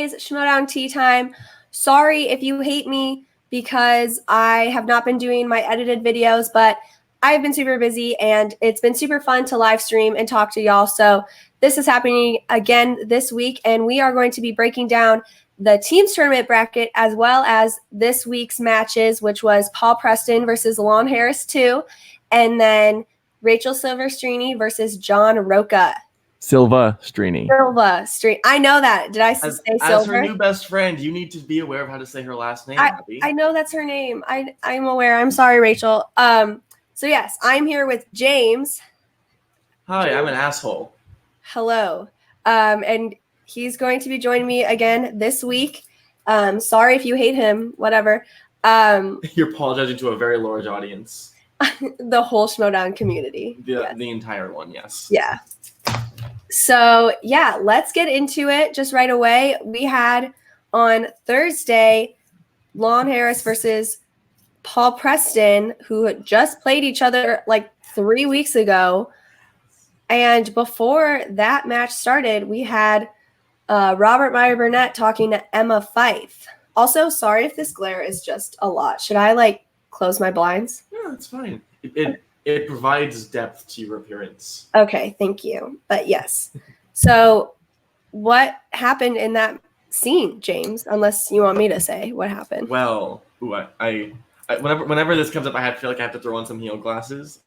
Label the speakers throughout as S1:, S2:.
S1: is Schmoedown Tea Time. Sorry if you hate me because I have not been doing my edited videos, but I've been super busy and it's been super fun to live stream and talk to y'all. So this is happening again this week, and we are going to be breaking down the teams tournament bracket as well as this week's matches, which was Paul Preston versus Lon Harris 2, and then Rachel Silverstrini versus John Roca.
S2: Silva Strini.
S1: I know that. Did I say Silver?
S3: As her new best friend, you need to be aware of how to say her last name, Abby.
S1: I know that's her name. I'm aware. I'm sorry, Rachel. So yes, I'm here with James.
S3: Hi, I'm an asshole.
S1: Hello. And he's going to be joining me again this week. Sorry if you hate him, whatever.
S3: You're apologizing to a very large audience.
S1: The whole Schmoedown community.
S3: The entire one, yes.
S1: Yeah. So, yeah, let's get into it just right away. We had on Thursday, Lon Harris versus Paul Preston, who had just played each other like 3 weeks ago. And before that match started, we had Robert Meyer Burnett talking to Emma Fife. Also, sorry if this glare is just a lot. Should I close my blinds?
S3: Yeah, it's fine. It provides depth to your appearance.
S1: Okay, thank you. But yes. So what happened in that scene, James? Unless you want me to say what happened.
S3: Well, I whenever this comes up, I feel like I have to throw on some heel glasses.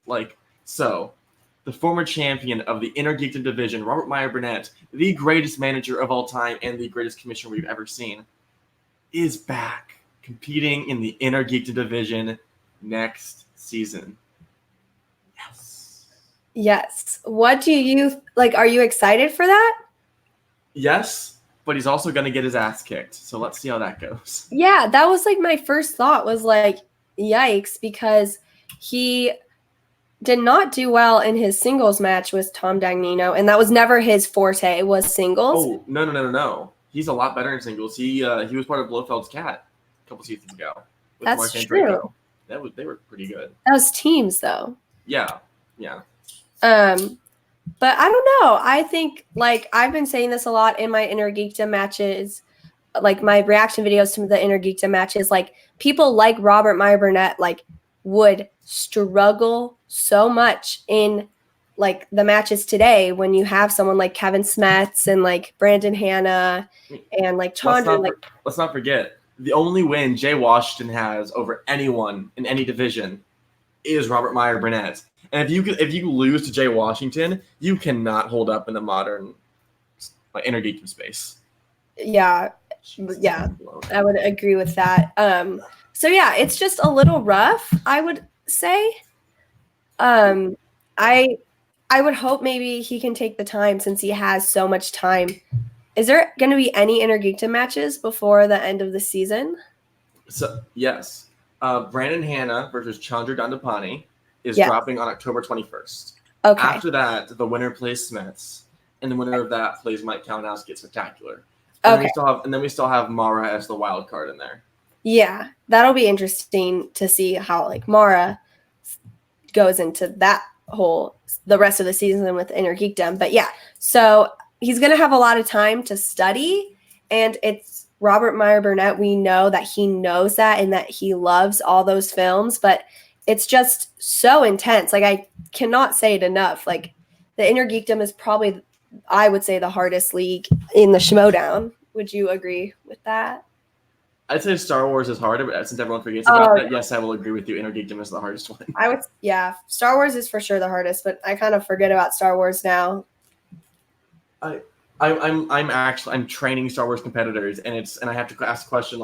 S3: So, the former champion of the Intergeekdom division, Robert Meyer Burnett, the greatest manager of all time and the greatest commissioner we've ever seen, is back competing in the Intergeekdom division next season.
S1: Yes. What do you are you excited for that?
S3: Yes, but he's also going to get his ass kicked. So let's see how that goes.
S1: Yeah, that was my first thought was yikes, because he did not do well in his singles match with Tom Dagnino, and that was never his forte, was singles.
S3: Oh, no. He's a lot better in singles. He was part of Blofeld's Cat a couple seasons ago.
S1: That's true.
S3: They were pretty good.
S1: That was teams, though.
S3: Yeah.
S1: But I don't know. I think I've been saying this a lot in my Inner Geekdom matches, my reaction videos to the Inner Geekdom matches. People like Robert Meyer Burnett would struggle so much in the matches today when you have someone like Kevin Smets and Brandon Hanna and Chandra.
S3: Let's not forget, the only win Jay Washington has over anyone in any division is Robert Meyer Burnett. And if you lose to Jay Washington, you cannot hold up in the modern Inner Geekdom space.
S1: Yeah, I would agree with that. So yeah, it's just a little rough, I would say. I would hope maybe he can take the time since he has so much time. Is there going to be any Inner Geekdom matches before the end of the season?
S3: So yes, Brandon Hanna versus Chandra Dandapani is dropping on October 21st.
S1: Okay.
S3: After that, the winner plays Smets, and the winner of that plays Mike Kalinowski Spectacular.
S1: Okay.
S3: And then we still have Mara as the wild card in there.
S1: Yeah, that'll be interesting to see how Mara goes into the rest of the season with Inner Geekdom. But yeah, so he's going to have a lot of time to study, and it's Robert Meyer Burnett. We know that he knows that and that he loves all those films, but it's just so intense. I cannot say it enough. The Inner Geekdom is probably, I would say, the hardest league in the Schmoedown. Would you agree with that?
S3: I'd say Star Wars is harder, but since everyone forgets about that, yes, I will agree with you. Inner Geekdom is the hardest one.
S1: Star Wars is for sure the hardest, but I kind of forget about Star Wars now.
S3: I'm training Star Wars competitors, and I have to ask a question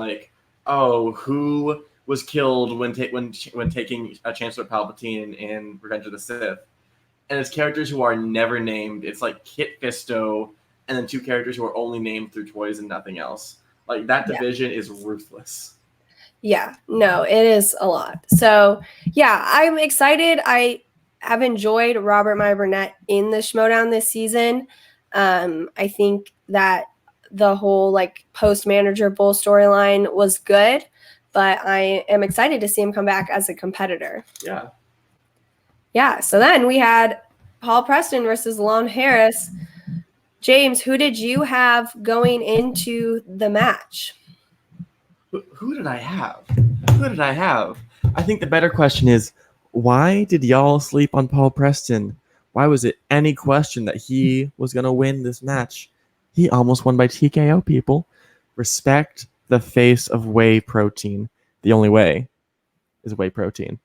S3: who was killed when taking Chancellor Palpatine in Revenge of the Sith, and it's characters who are never named. It's Kit Fisto, and then two characters who are only named through toys and nothing else. That division is ruthless. Yeah,
S1: no, it is a lot. So yeah, I'm excited. I have enjoyed Robert Meyer Burnett in the Schmoedown this season. I think that the whole post manager bull storyline was good. But I am excited to see him come back as a competitor.
S3: Yeah.
S1: Yeah. So then we had Paul Preston versus Lon Harris. James, who did you have going into the match?
S3: Who did I have? Who did I have? I think the better question is, why did y'all sleep on Paul Preston? Why was it any question that he was going to win this match? He almost won by TKO, people. Respect the face of whey protein. The only way is whey protein.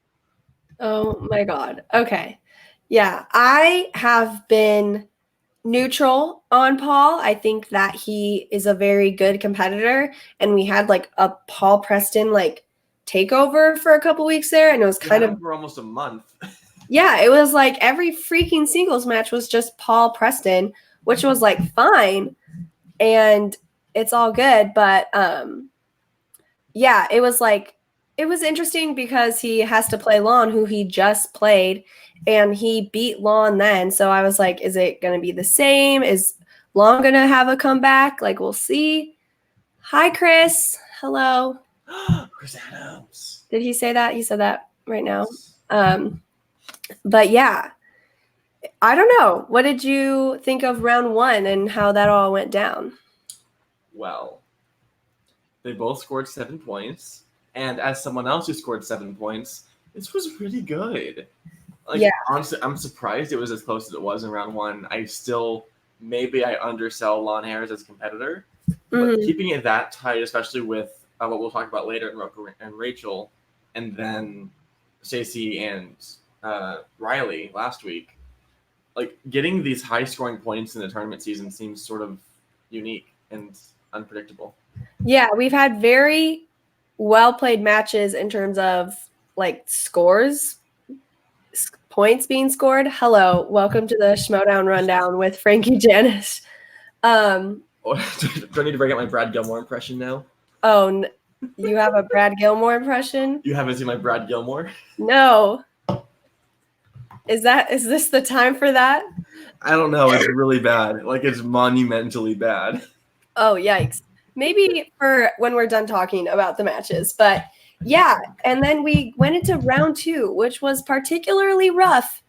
S1: Oh my God. Okay. Yeah, I have been neutral on Paul. I think that he is a very good competitor, and we had like a Paul Preston like takeover for a couple weeks there, and it was kind of
S3: for almost a month.
S1: yeah, it was like every freaking singles match was just Paul Preston, which was like fine, and it's all good, but yeah, it was like it was interesting because he has to play Lon, who he just played, and he beat Lon then. So I was like, is it going to be the same? Is Lon going to have a comeback? Like, we'll see. Hi, Chris. Hello.
S3: Chris Adams.
S1: Did he say that? He said that right now. But yeah, I don't know. What did you think of round one and how that all went down?
S3: Well, they both scored 7 points. And as someone else who scored 7 points, this was really good. Like,
S1: Yeah.
S3: Honestly, I'm surprised it was as close as it was in round one. Maybe I undersell Lon Harris as a competitor. But keeping it that tight, especially with what we'll talk about later in Roku and Rachel, and then Stacey and Riley last week, like getting these high-scoring points in the tournament season seems sort of unique and unpredictable.
S1: Yeah, we've had very well-played matches in terms of like scores, points being scored. Hello, welcome to the Schmoedown Rundown with Frankie Janice.
S3: Do I need to bring out my Brad Gilmore impression now?
S1: Oh, you have a Brad Gilmore impression?
S3: You haven't seen my Brad Gilmore?
S1: No. Is this the time for that?
S3: I don't know. It's really bad. Like, it's monumentally bad.
S1: Oh, yikes. Maybe for when we're done talking about the matches. But yeah, and then we went into round two, which was particularly rough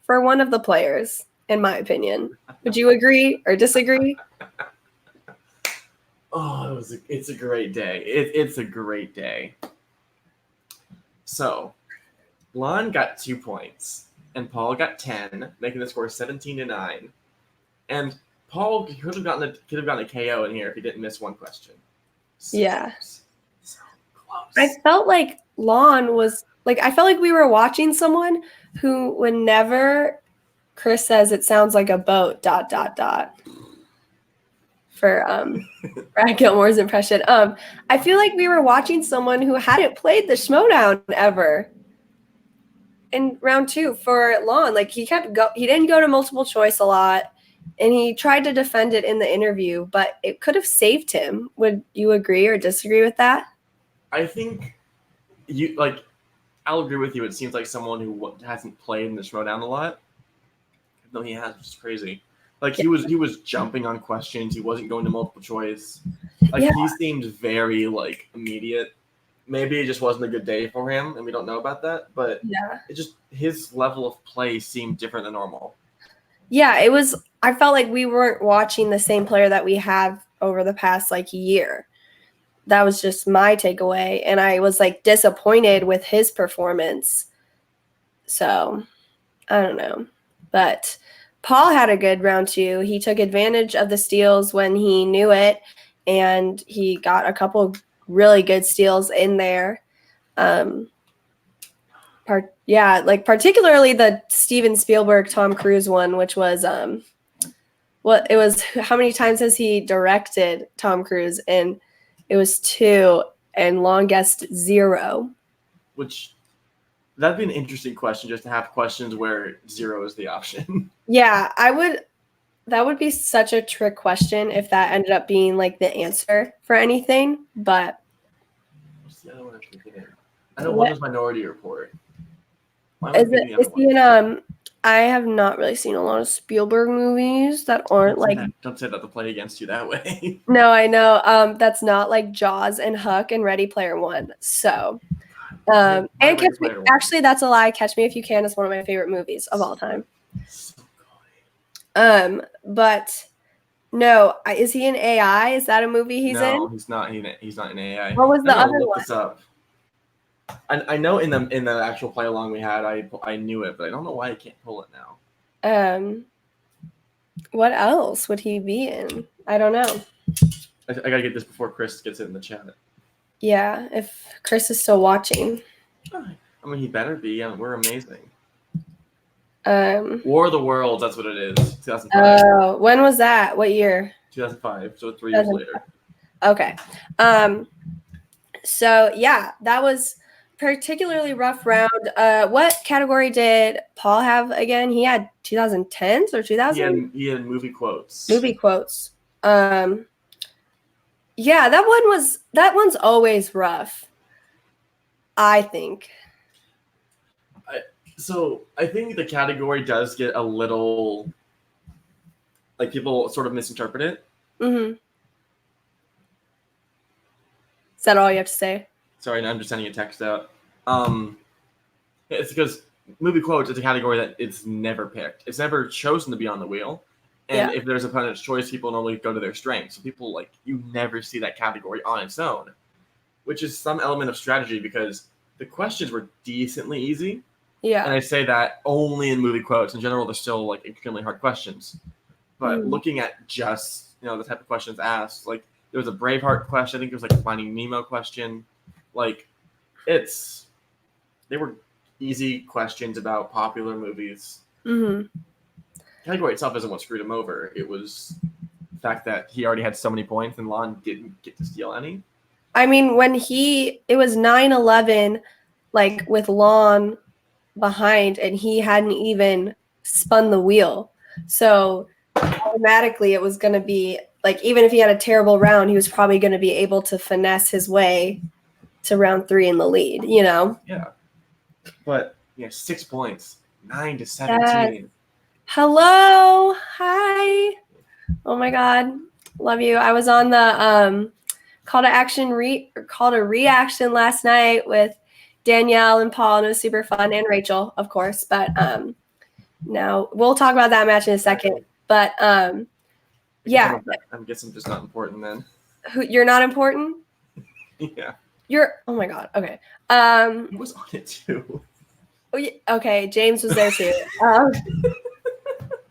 S1: for one of the players, in my opinion. Would you agree or disagree?
S3: Oh, it's a great day. It's a great day. So, Lon got 2 points, and Paul got 10, making the score 17-9. And Paul could have gotten a KO in here if he didn't miss one question.
S1: Yeah.
S3: So close.
S1: I felt like Lon was like I felt like we were watching someone who whenever Chris says it sounds like a boat ... for Brad Gilmore's impression. I feel like we were watching someone who hadn't played the Schmoedown ever in round two for Lon. Like he didn't go to multiple choice a lot, and he tried to defend it in the interview, but it could have saved him. Would you agree or disagree with that?
S3: I think I'll agree with you. It seems like someone who hasn't played in the Schmoedown a lot. No, he has, which is crazy. Like he was jumping on questions. He wasn't going to multiple choice. Like he seemed very like immediate. Maybe it just wasn't a good day for him, and we don't know about that. But it just his level of play seemed different than normal.
S1: Yeah, it was. I felt like we weren't watching the same player that we have over the past like year. That was just my takeaway, and I was like disappointed with his performance. So I don't know, but Paul had a good round two. He took advantage of the steals when he knew it, and he got a couple really good steals in there. Particularly the Steven Spielberg, Tom Cruise one, which was it was how many times has he directed Tom Cruise? And it was 2, and Long guessed 0.
S3: Which that'd be an interesting question, just to have questions where 0 is the option.
S1: Yeah, that would be such a trick question if that ended up being like the answer for anything. But
S3: what's the other one I'm thinking of? I know one was Minority Report.
S1: I have not really seen a lot of Spielberg movies that aren't
S3: don't say that to play against you that way.
S1: No, I know. That's not like Jaws and Huck and Ready Player One. So, and actually, that's a lie. Catch Me If You Can is one of my favorite movies of all time. But No, is he in AI? Is that a movie he's
S3: No,
S1: in?
S3: he's not. He's not in AI.
S1: What was
S3: I'm
S1: the
S3: gonna
S1: other
S3: look
S1: one?
S3: this up. I know in the actual play along we had, I knew it, but I don't know why I can't pull it now.
S1: What else would he be in? I don't know.
S3: I gotta get this before Chris gets it in the chat.
S1: Yeah, if Chris is still watching.
S3: I mean, he better be. We're amazing.
S1: Um,
S3: War of the Worlds. That's what it is. 2005.
S1: when was that? What year?
S3: 2005. So 3 years later.
S1: Okay. So yeah, that was particularly rough round. What category did Paul have again? He had 2010s or 2000?
S3: He had movie quotes.
S1: Movie quotes. Yeah, that one's always rough. I think.
S3: So I think the category does get a little, like, people sort of misinterpret it.
S1: Mm-hmm. Is that all you have to say?
S3: Sorry, I'm just sending a text out. It's because movie quotes is a category that it's never picked. It's never chosen to be on the wheel. And if there's opponent's choice, people normally go to their strengths. So people, like, you never see that category on its own, which is some element of strategy because the questions were decently easy.
S1: Yeah.
S3: And I say that only in movie quotes. In general, they're still, like, extremely hard questions. But looking at just, the type of questions asked, like, there was a Braveheart question. I think there was, like, a Finding Nemo question. Like, they were easy questions about popular movies.
S1: Mm-hmm.
S3: The category itself isn't what screwed him over. It was the fact that he already had so many points and Lon didn't get to steal any.
S1: I mean, it was 9/11, like, with Lon behind, and he hadn't even spun the wheel. So automatically it was going to be, like, even if he had a terrible round, he was probably going to be able to finesse his way to round 3 in the lead,
S3: Yeah. But, 6 points. 9-17.
S1: Hello. Hi. Oh my God. Love you. I was on the call to reaction last night with Danielle and Paul, and it was super fun, and Rachel, of course. But now we'll talk about that match in a second. But yeah.
S3: I guess I'm just not important then.
S1: You're not important?
S3: Yeah.
S1: Oh my God. Okay.
S3: He was on it too.
S1: Okay, James was there too.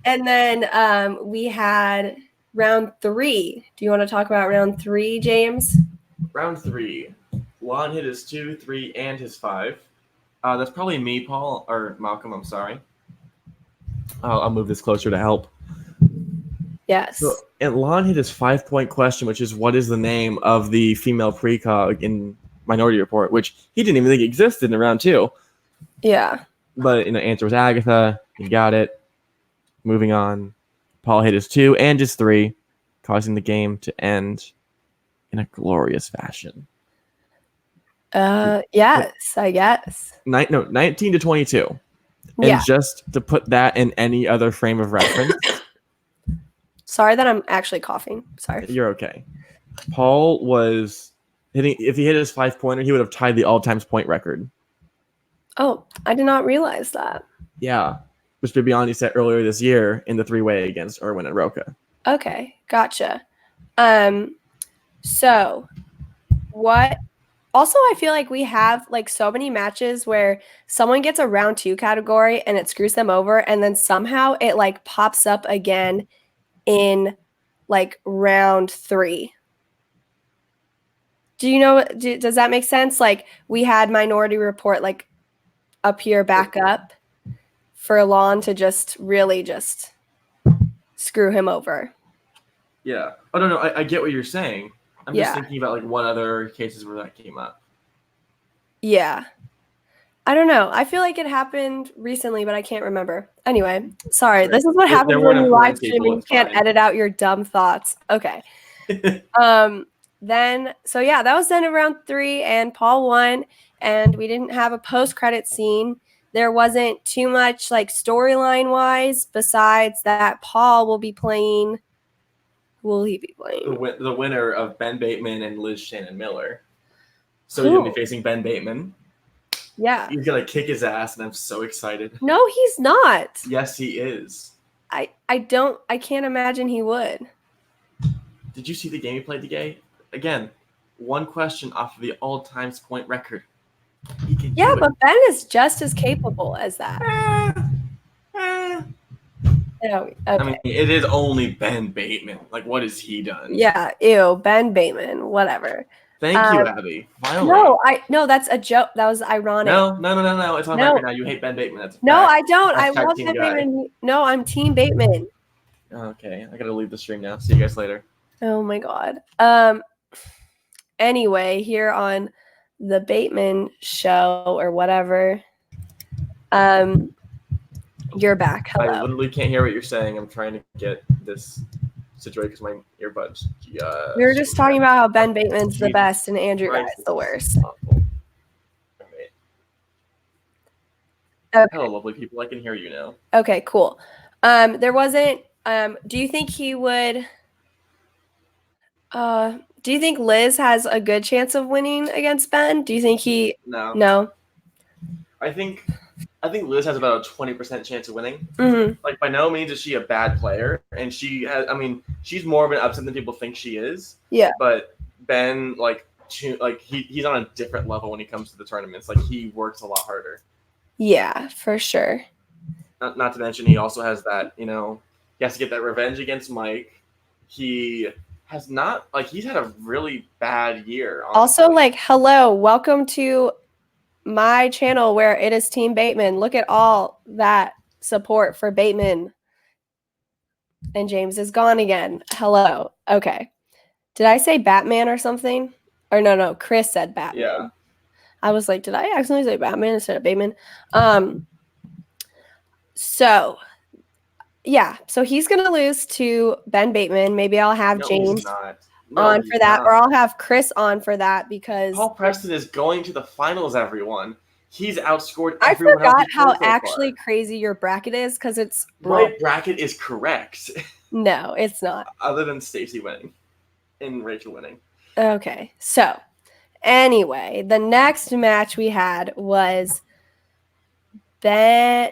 S1: And then we had round 3. Do you want to talk about round 3, James?
S3: Round 3. Lon hit his 2, 3, and his 5. That's probably me, Paul, or Malcolm, I'm sorry. I'll move this closer to help.
S1: Yes.
S3: So, and Lon hit his 5-point question, which is what is the name of the female precog in Minority Report, which he didn't even think existed in round 2.
S1: Yeah.
S3: But the answer was Agatha. He got it. Moving on. Paul hit his 2 and his 3, causing the game to end in a glorious fashion.
S1: Yes, I guess.
S3: 19-22.
S1: Yeah.
S3: And just to put that in any other frame of reference.
S1: Sorry that I'm actually coughing. Sorry.
S3: You're okay. Paul was hitting, if he hit his 5-pointer, he would have tied the all-time point record.
S1: Oh, I did not realize that.
S3: Yeah. Which Bibiani set earlier this year in the 3-way against Irwin and Roca.
S1: Okay, gotcha. So what also, I feel like we have, like, so many matches where someone gets a round 2 category and it screws them over, and then somehow it, like, pops up again in, like, round 3. Does that make sense? Like, we had Minority Report, like, appear back up for Lon to just really just screw him over.
S3: Yeah. Oh, no, I get what you're saying. I'm just thinking about, like, what other cases where that came up.
S1: Yeah. I don't know. I feel like it happened recently, but I can't remember. Anyway, sorry. Right. This is what happens when you live stream and you can't edit out your dumb thoughts. Okay. Then, so yeah, that was then in round 3, and Paul won, and we didn't have a post-credit scene. There wasn't too much, like, storyline-wise, besides that Paul will be playing. Who will he be playing?
S3: The winner of Ben Bateman and Liz Shannon Miller. So he's going to be facing Ben Bateman.
S1: Yeah.
S3: He's going to kick his ass, and I'm so excited.
S1: No, he's not.
S3: Yes, he is.
S1: I can't imagine he would.
S3: Did you see the game he played today? Again, one question off of the all-time point record. He can
S1: Yeah,
S3: do
S1: but Ben is just as capable as that. No, okay.
S3: I mean, it is only Ben Bateman. Like, what has he done?
S1: Yeah, ew, Ben Bateman, whatever.
S3: Thank you, Abby.
S1: Finally. No, that's a joke. That was ironic.
S3: No. It's on record now. You hate Ben Bateman. That's a
S1: no,
S3: fact.
S1: I don't. I
S3: Hashtag
S1: love
S3: team
S1: Ben
S3: guy.
S1: Bateman. No, I'm Team Bateman.
S3: Okay, I gotta leave the stream now. See you guys later.
S1: Oh my god. Anyway, here on the Bateman show or whatever. You're back. Hello.
S3: I literally can't hear what you're saying. I'm trying to get this situated because my earbuds.
S1: We were just talking about how Ben Bateman's the best and Andrew Guy's the worst.
S3: Okay. Hello, lovely people. I can hear you now.
S1: Okay, cool. There wasn't. Do you think he would? Do you think Liz has a good chance of winning against Ben? Do you think he? No.
S3: I think Liz has about a 20% chance of winning.
S1: Mm-hmm.
S3: Like, by no means is she a bad player, and she has. I mean, she's more of an upset than people think she is.
S1: Yeah.
S3: But Ben, he's on a different level when he comes to the tournaments. Like, he works a lot harder.
S1: Yeah, for sure.
S3: Not to mention, he also has that. He has to get that revenge against Mike. He has not he's had a really bad year. Honestly.
S1: Also, hello, welcome to my channel where it is Team Bateman. Look at all that support for Bateman. And James is gone again. Hello. Okay. Did I say Batman or something? Or no, Chris said Batman.
S3: Yeah.
S1: I was like, did I accidentally say Batman instead of Bateman? So yeah, so he's gonna lose to Ben Bateman. Maybe I'll have James on for that, or I'll have Chris on for that because
S3: Paul Preston is going to the finals. Everyone, he's outscored.
S1: I
S3: everyone
S1: forgot
S3: else
S1: how
S3: so
S1: actually
S3: far.
S1: Crazy your bracket is because it's
S3: my bracket is correct.
S1: No, it's not.
S3: Other than Stacy winning and Rachel winning.
S1: Okay, so anyway, the next match we had was now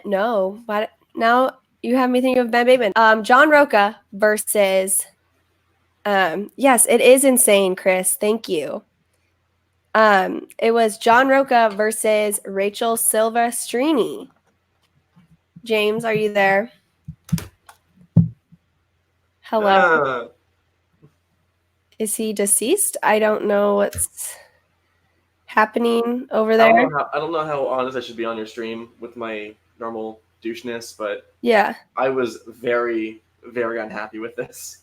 S1: you have me thinking of Ben Bateman. John Roca versus yes, it is insane, Chris. Thank you. It was John Roca versus Rachel Silvestrini. James, are you there? Hello. Is he deceased? I don't know what's happening over there.
S3: I don't know how honest I should be on your stream with my normal doucheness, but
S1: yeah,
S3: I was very, very unhappy with this.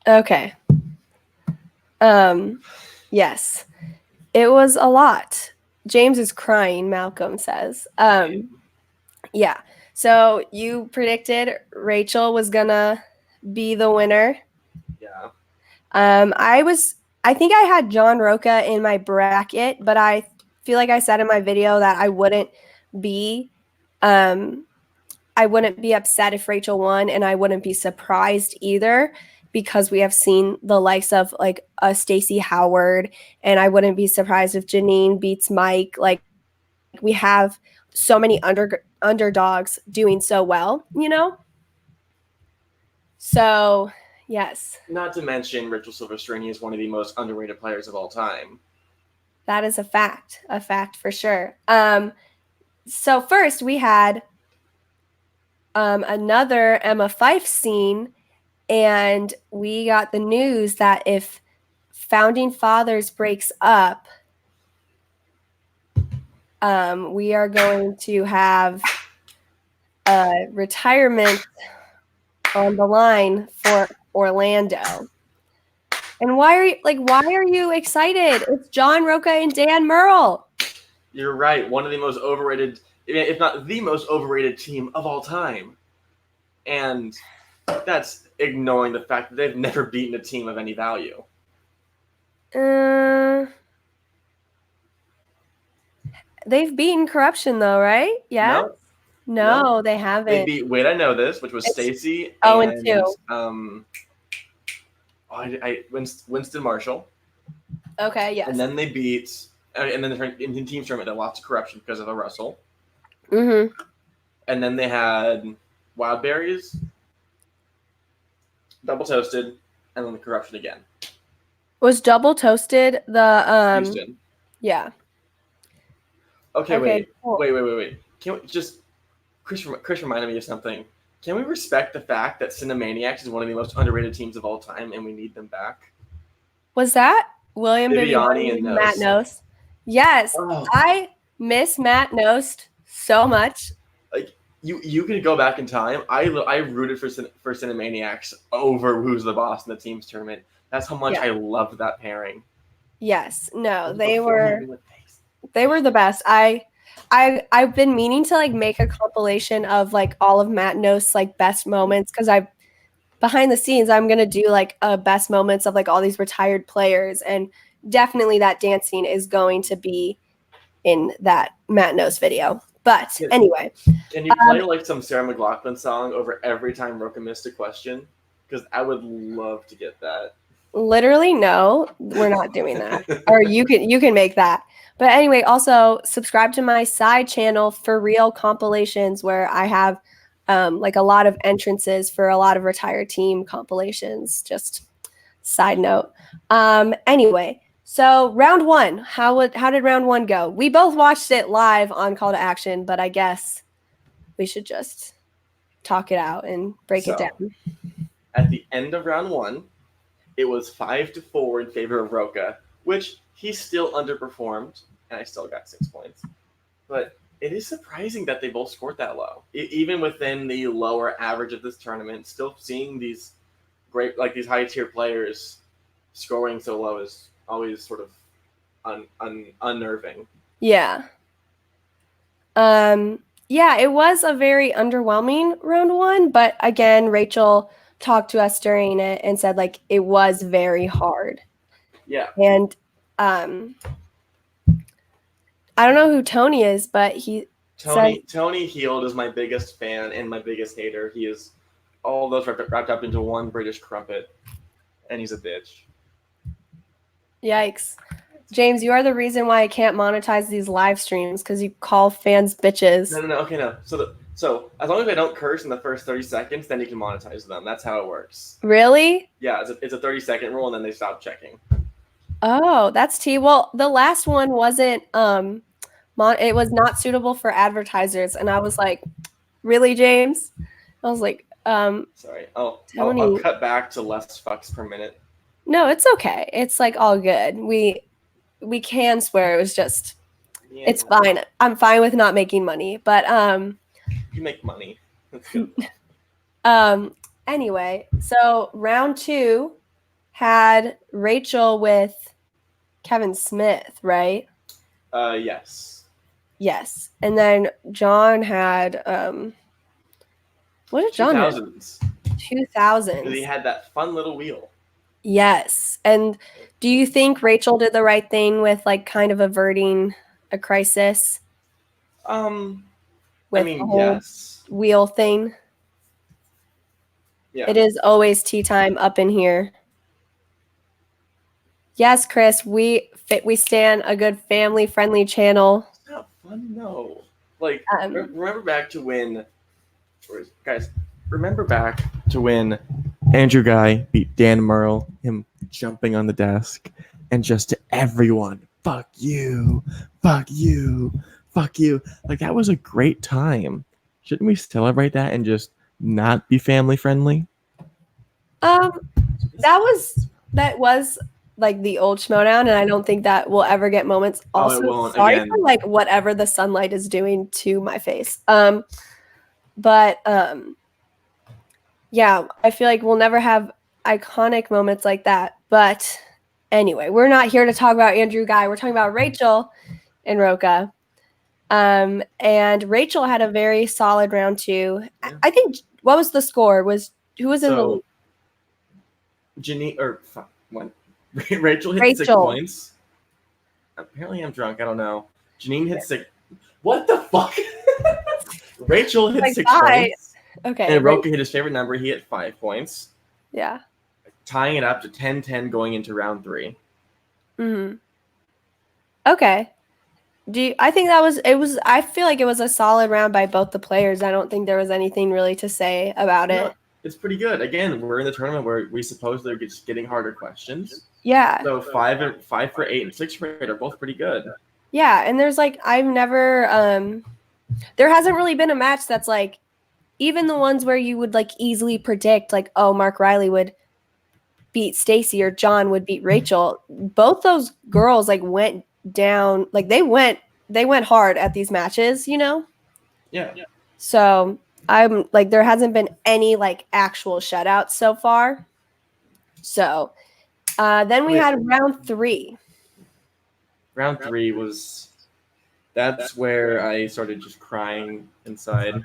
S1: Okay. Yes, it was a lot. James is crying, Malcolm says. Yeah. So you predicted Rachel was gonna be the winner.
S3: Yeah.
S1: I think I had John Roca in my bracket, but I feel like I said in my video that I wouldn't be upset if Rachel won, and I wouldn't be surprised either because we have seen the likes of a Stacey Howard, and I wouldn't be surprised if Janine beats Mike. Like, we have so many underdogs doing so well, So, yes.
S3: Not to mention, Rachel Silvestrini is one of the most underrated players of all time.
S1: That is a fact for sure. So first we had another Emma Fyfe scene, and we got the news that if Founding Fathers breaks up, we are going to have a retirement on the line for Orlando. And why are you excited? It's John Roca and Dan Murrell.
S3: You're right. One of the most overrated, if not the most overrated team of all time. And that's ignoring the fact that they've never beaten a team of any value.
S1: They've beaten Corruption though, right? Yeah. No, they haven't.
S3: They beat Wait, I Know This, which was Stacy.
S1: 0-2.
S3: Winston Marshall.
S1: Okay, yes.
S3: And then they beat, and then in team tournament they lost to Corruption because of a Russell.
S1: Mm-hmm.
S3: And then they had Wildberries, Double Toasted, and then the corruption again.
S1: Was double toasted the
S3: Houston.
S1: yeah.
S3: Okay,
S1: Cool.
S3: wait. Can we just Chris reminded me of something. Can we respect the fact that Cinemaniacs is one of the most underrated teams of all time, and we need them back?
S1: Was that William
S3: Viviani and
S1: Matt
S3: Nost.
S1: Nost? Yes.
S3: Oh.
S1: I miss Matt Nost so much.
S3: Like you could go back in time. I rooted for Cinemaniacs over Who's the Boss in the teams tournament. That's how much I loved that pairing.
S1: Yes. No, they
S3: Before
S1: were the best. I've been meaning to like make a compilation of like all of Matt Nost's like best moments because behind the scenes I'm gonna do like a best moments of like all these retired players, and definitely that dancing is going to be in that Matt Nost video. But anyway,
S3: can you play like some Sarah McLachlan song over every time Roka missed a question? Because I would love to get that.
S1: Literally, no, we're not doing that. Or you can make that. But anyway, also subscribe to my side channel for real compilations where I have like a lot of entrances for a lot of retired team compilations. Just side note. Anyway, so round one, how did round one go? We both watched it live on Call to Action, but I guess we should just talk it out and break it down.
S3: At the end of round one, it was 5-4 in favor of Roka, which he still underperformed, and I still got 6 points. But it is surprising that they both scored that low. Even within the lower average of this tournament, still seeing these great, like these high-tier players scoring so low is always sort of unnerving.
S1: Yeah. Yeah, it was a very underwhelming round one, but again, Rachel talked to us during it and said like it was very hard.
S3: Yeah.
S1: And I don't know who Tony is, but
S3: Tony Heald is my biggest fan and my biggest hater. He is all those wrapped up into one British crumpet, and he's a bitch.
S1: Yikes. James, you are the reason why I can't monetize these live streams because you call fans bitches.
S3: No. Okay, no. So as long as I don't curse in the first 30 seconds, then you can monetize them. That's how it works.
S1: Really?
S3: Yeah, it's a 30-second rule, and then they stop checking.
S1: Oh, that's tea. Well, the last one wasn't it was not suitable for advertisers, and I was like, really, James? I was like,
S3: sorry. I'll cut back to less fucks per minute.
S1: No, it's okay. It's like all good. We can swear. It was just it's fine. I'm fine with not making money, but
S3: you make money. That's good.
S1: Anyway, so round two had Rachel with Kevin Smith, right?
S3: Yes.
S1: Yes. And then John had what did John have? 2000s.
S3: He had that fun little wheel.
S1: Yes. And do you think Rachel did the right thing with like kind of averting a crisis? With the whole
S3: yes.
S1: Wheel thing.
S3: Yeah.
S1: It is always tea time up in here. Yes, Chris, we stand a good family-friendly channel.
S3: It's not fun, no. Like, remember back to when, guys, remember back to when Andrew Guy beat Dan Merle, him jumping on the desk, and just to everyone, fuck you, fuck you, fuck you. Like, that was a great time. Shouldn't we celebrate that and just not be family-friendly?
S1: That was like the old Schmoedown, and I don't think that will ever get moments. Also,
S3: it won't,
S1: sorry
S3: again.
S1: for like whatever the sunlight is doing to my face. Yeah, I feel like we'll never have iconic moments like that. But anyway, we're not here to talk about Andrew Guy. We're talking about Rachel and Roka. And Rachel had a very solid round two. Yeah. I think what was the score? Who was in the lead?
S3: Rachel hit 6 points. Apparently I'm drunk. I don't know. Janine hit 6. What the fuck? Rachel hit 6 points.
S1: Okay.
S3: And Roka hit his favorite number. He hit 5 points.
S1: Yeah.
S3: Tying it up to 10-10 going into round 3.
S1: Mm-hmm. Okay. I think I feel like it was a solid round by both the players. I don't think there was anything really to say about it.
S3: It's pretty good. Again, we're in the tournament where we suppose they're just getting harder questions.
S1: Yeah.
S3: So 5 for 8 and 6 for 8 are both pretty good.
S1: Yeah, and there's like I've never there hasn't really been a match that's like even the ones where you would like easily predict like, oh, Mark Riley would beat Stacy or John would beat Rachel. Both those girls like went down, like they went hard at these matches, you know?
S3: Yeah.
S1: So I'm like there hasn't been any like actual shutouts so far. So then we had round 3.
S3: Round 3 was that's where I started just crying inside.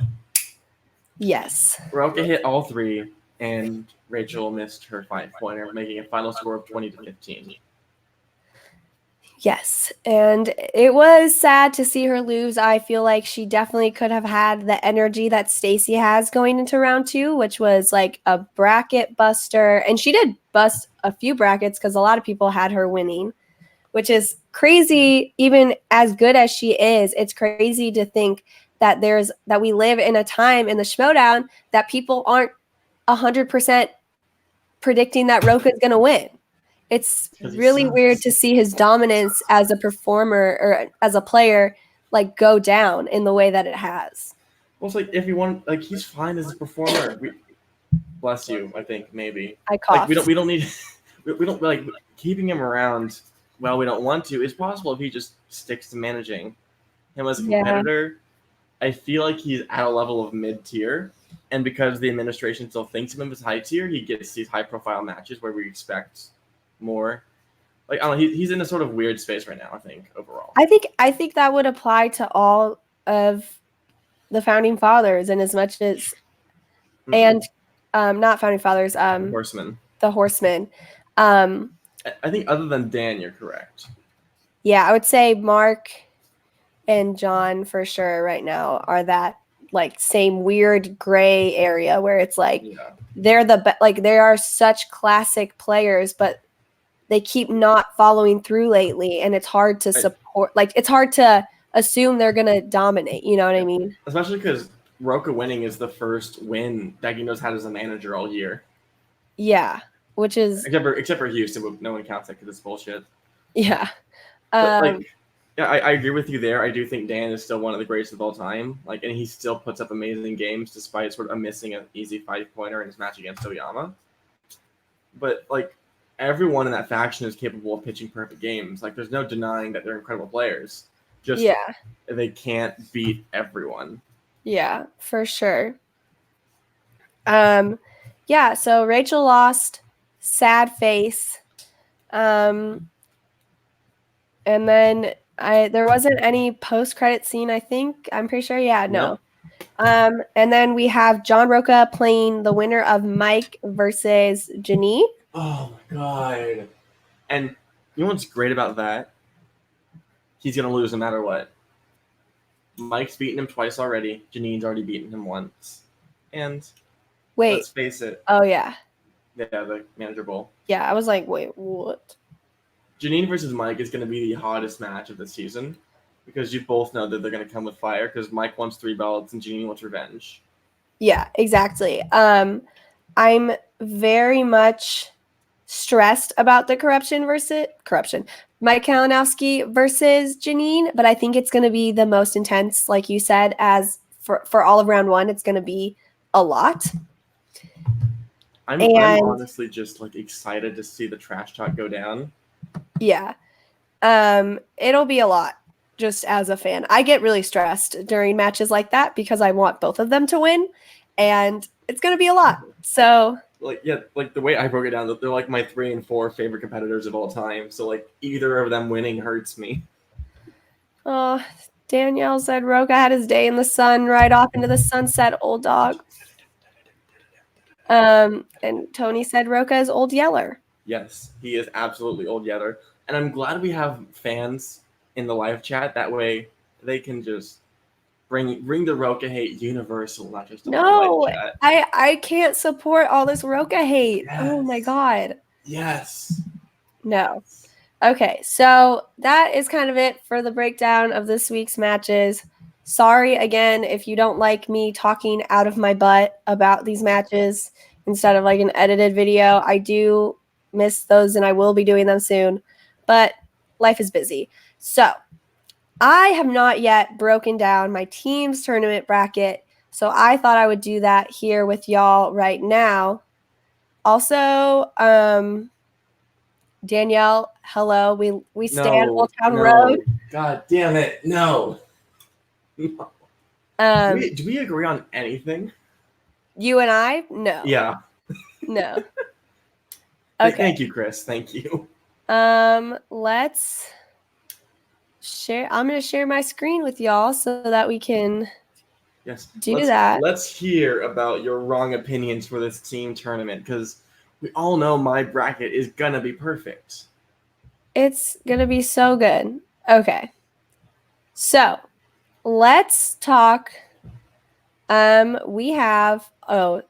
S1: Yes.
S3: Roka hit all 3, and Rachel missed her 5-pointer, making a final score of 20-15.
S1: Yes, and it was sad to see her lose. I feel like she definitely could have had the energy that Stacy has going into round 2, which was like a bracket buster. And she did bust a few brackets because a lot of people had her winning, which is crazy. Even as good as she is, it's crazy to think that we live in a time in the Schmoedown that people aren't 100% predicting that Roka's going to win. It's really weird to see his dominance as a performer or as a player like go down in the way that it has.
S3: Well, it's like if you want, like he's fine as a performer. Bless you, I think maybe.
S1: I coughed.
S3: Like we don't need we don't like keeping him around. Well, we don't want to. It's possible if he just sticks to managing him as a competitor. I feel like he's at a level of mid tier, and because the administration still thinks of him as high tier, he gets these high profile matches where we expect more. Like I don't know, he's in a sort of weird space right now. I think overall.
S1: I think that would apply to all of the founding fathers, and as much as and not founding fathers,
S3: Horsemen.
S1: The Horsemen.
S3: I think other than Dan, you're correct.
S1: Yeah, I would say Mark and John for sure right now are that like same weird gray area where it's like they're they are such classic players, but they keep not following through lately, and it's hard to support. Like it's hard to assume they're gonna dominate. You know what I mean?
S3: Especially because Roka winning is the first win that he knows had as a manager all year.
S1: Yeah, which is
S3: except for Houston, but no one counts that because it's bullshit.
S1: Yeah.
S3: But I agree with you there. I do think Dan is still one of the greatest of all time. Like, and he still puts up amazing games despite sort of missing an easy 5-pointer in his match against Oyama. But like, everyone in that faction is capable of pitching perfect games. Like, there's no denying that they're incredible players. Just they can't beat everyone.
S1: Yeah, for sure. Yeah. So Rachel lost. Sad face. And then there wasn't any post-credit scene, I think. I'm pretty sure. Yeah, no. And then we have John Roka playing the winner of Mike versus Janine.
S3: Oh my god. And you know what's great about that? He's gonna lose no matter what. Mike's beaten him twice already. Janine's already beaten him once. And let's face it.
S1: Oh yeah.
S3: Yeah, the manager bowl.
S1: Yeah, I was like, wait, what?
S3: Janine versus Mike is going to be the hottest match of the season because you both know that they're going to come with fire because Mike wants 3 belts and Janine wants revenge.
S1: Yeah, exactly. I'm very much stressed about the corruption. Mike Kalinowski versus Janine, but I think it's going to be the most intense, like you said, as for all of round 1, it's going to be a lot.
S3: I'm honestly just like excited to see the trash talk go down.
S1: Yeah. It'll be a lot just as a fan. I get really stressed during matches like that because I want both of them to win, and it's going to be a lot. So
S3: like the way I broke it down, they're like my 3 and 4 favorite competitors of all time. So like either of them winning hurts me.
S1: Oh, Danielle said Roka had his day in the sun, right off into the sunset, old dog. And Tony said Roka is Old Yeller.
S3: Yes, he is absolutely Old Yeller. And I'm glad we have fans in the live chat. That way they can just bring the Roka hate universal, not just the live chat.
S1: I can't support all this Roka hate. Yes. Oh my god.
S3: Yes.
S1: No. Okay, so that is kind of it for the breakdown of this week's matches. Sorry again if you don't like me talking out of my butt about these matches instead of like an edited video. I do miss those and I will be doing them soon, but life is busy. So I have not yet broken down my team's tournament bracket, so I thought I would do that here with y'all right now. Also, Danielle, hello. We stand Old Town Road.
S3: God damn it, no. Do we agree on anything?
S1: You and I? No.
S3: Yeah.
S1: No. Okay.
S3: Thank you, Chris. Thank you.
S1: Let's share. I'm going to share my screen with y'all so that we can do that.
S3: Let's hear about your wrong opinions for this team tournament, because we all know my bracket is going to be perfect.
S1: It's going to be so good. Okay. So let's talk. We have, y'all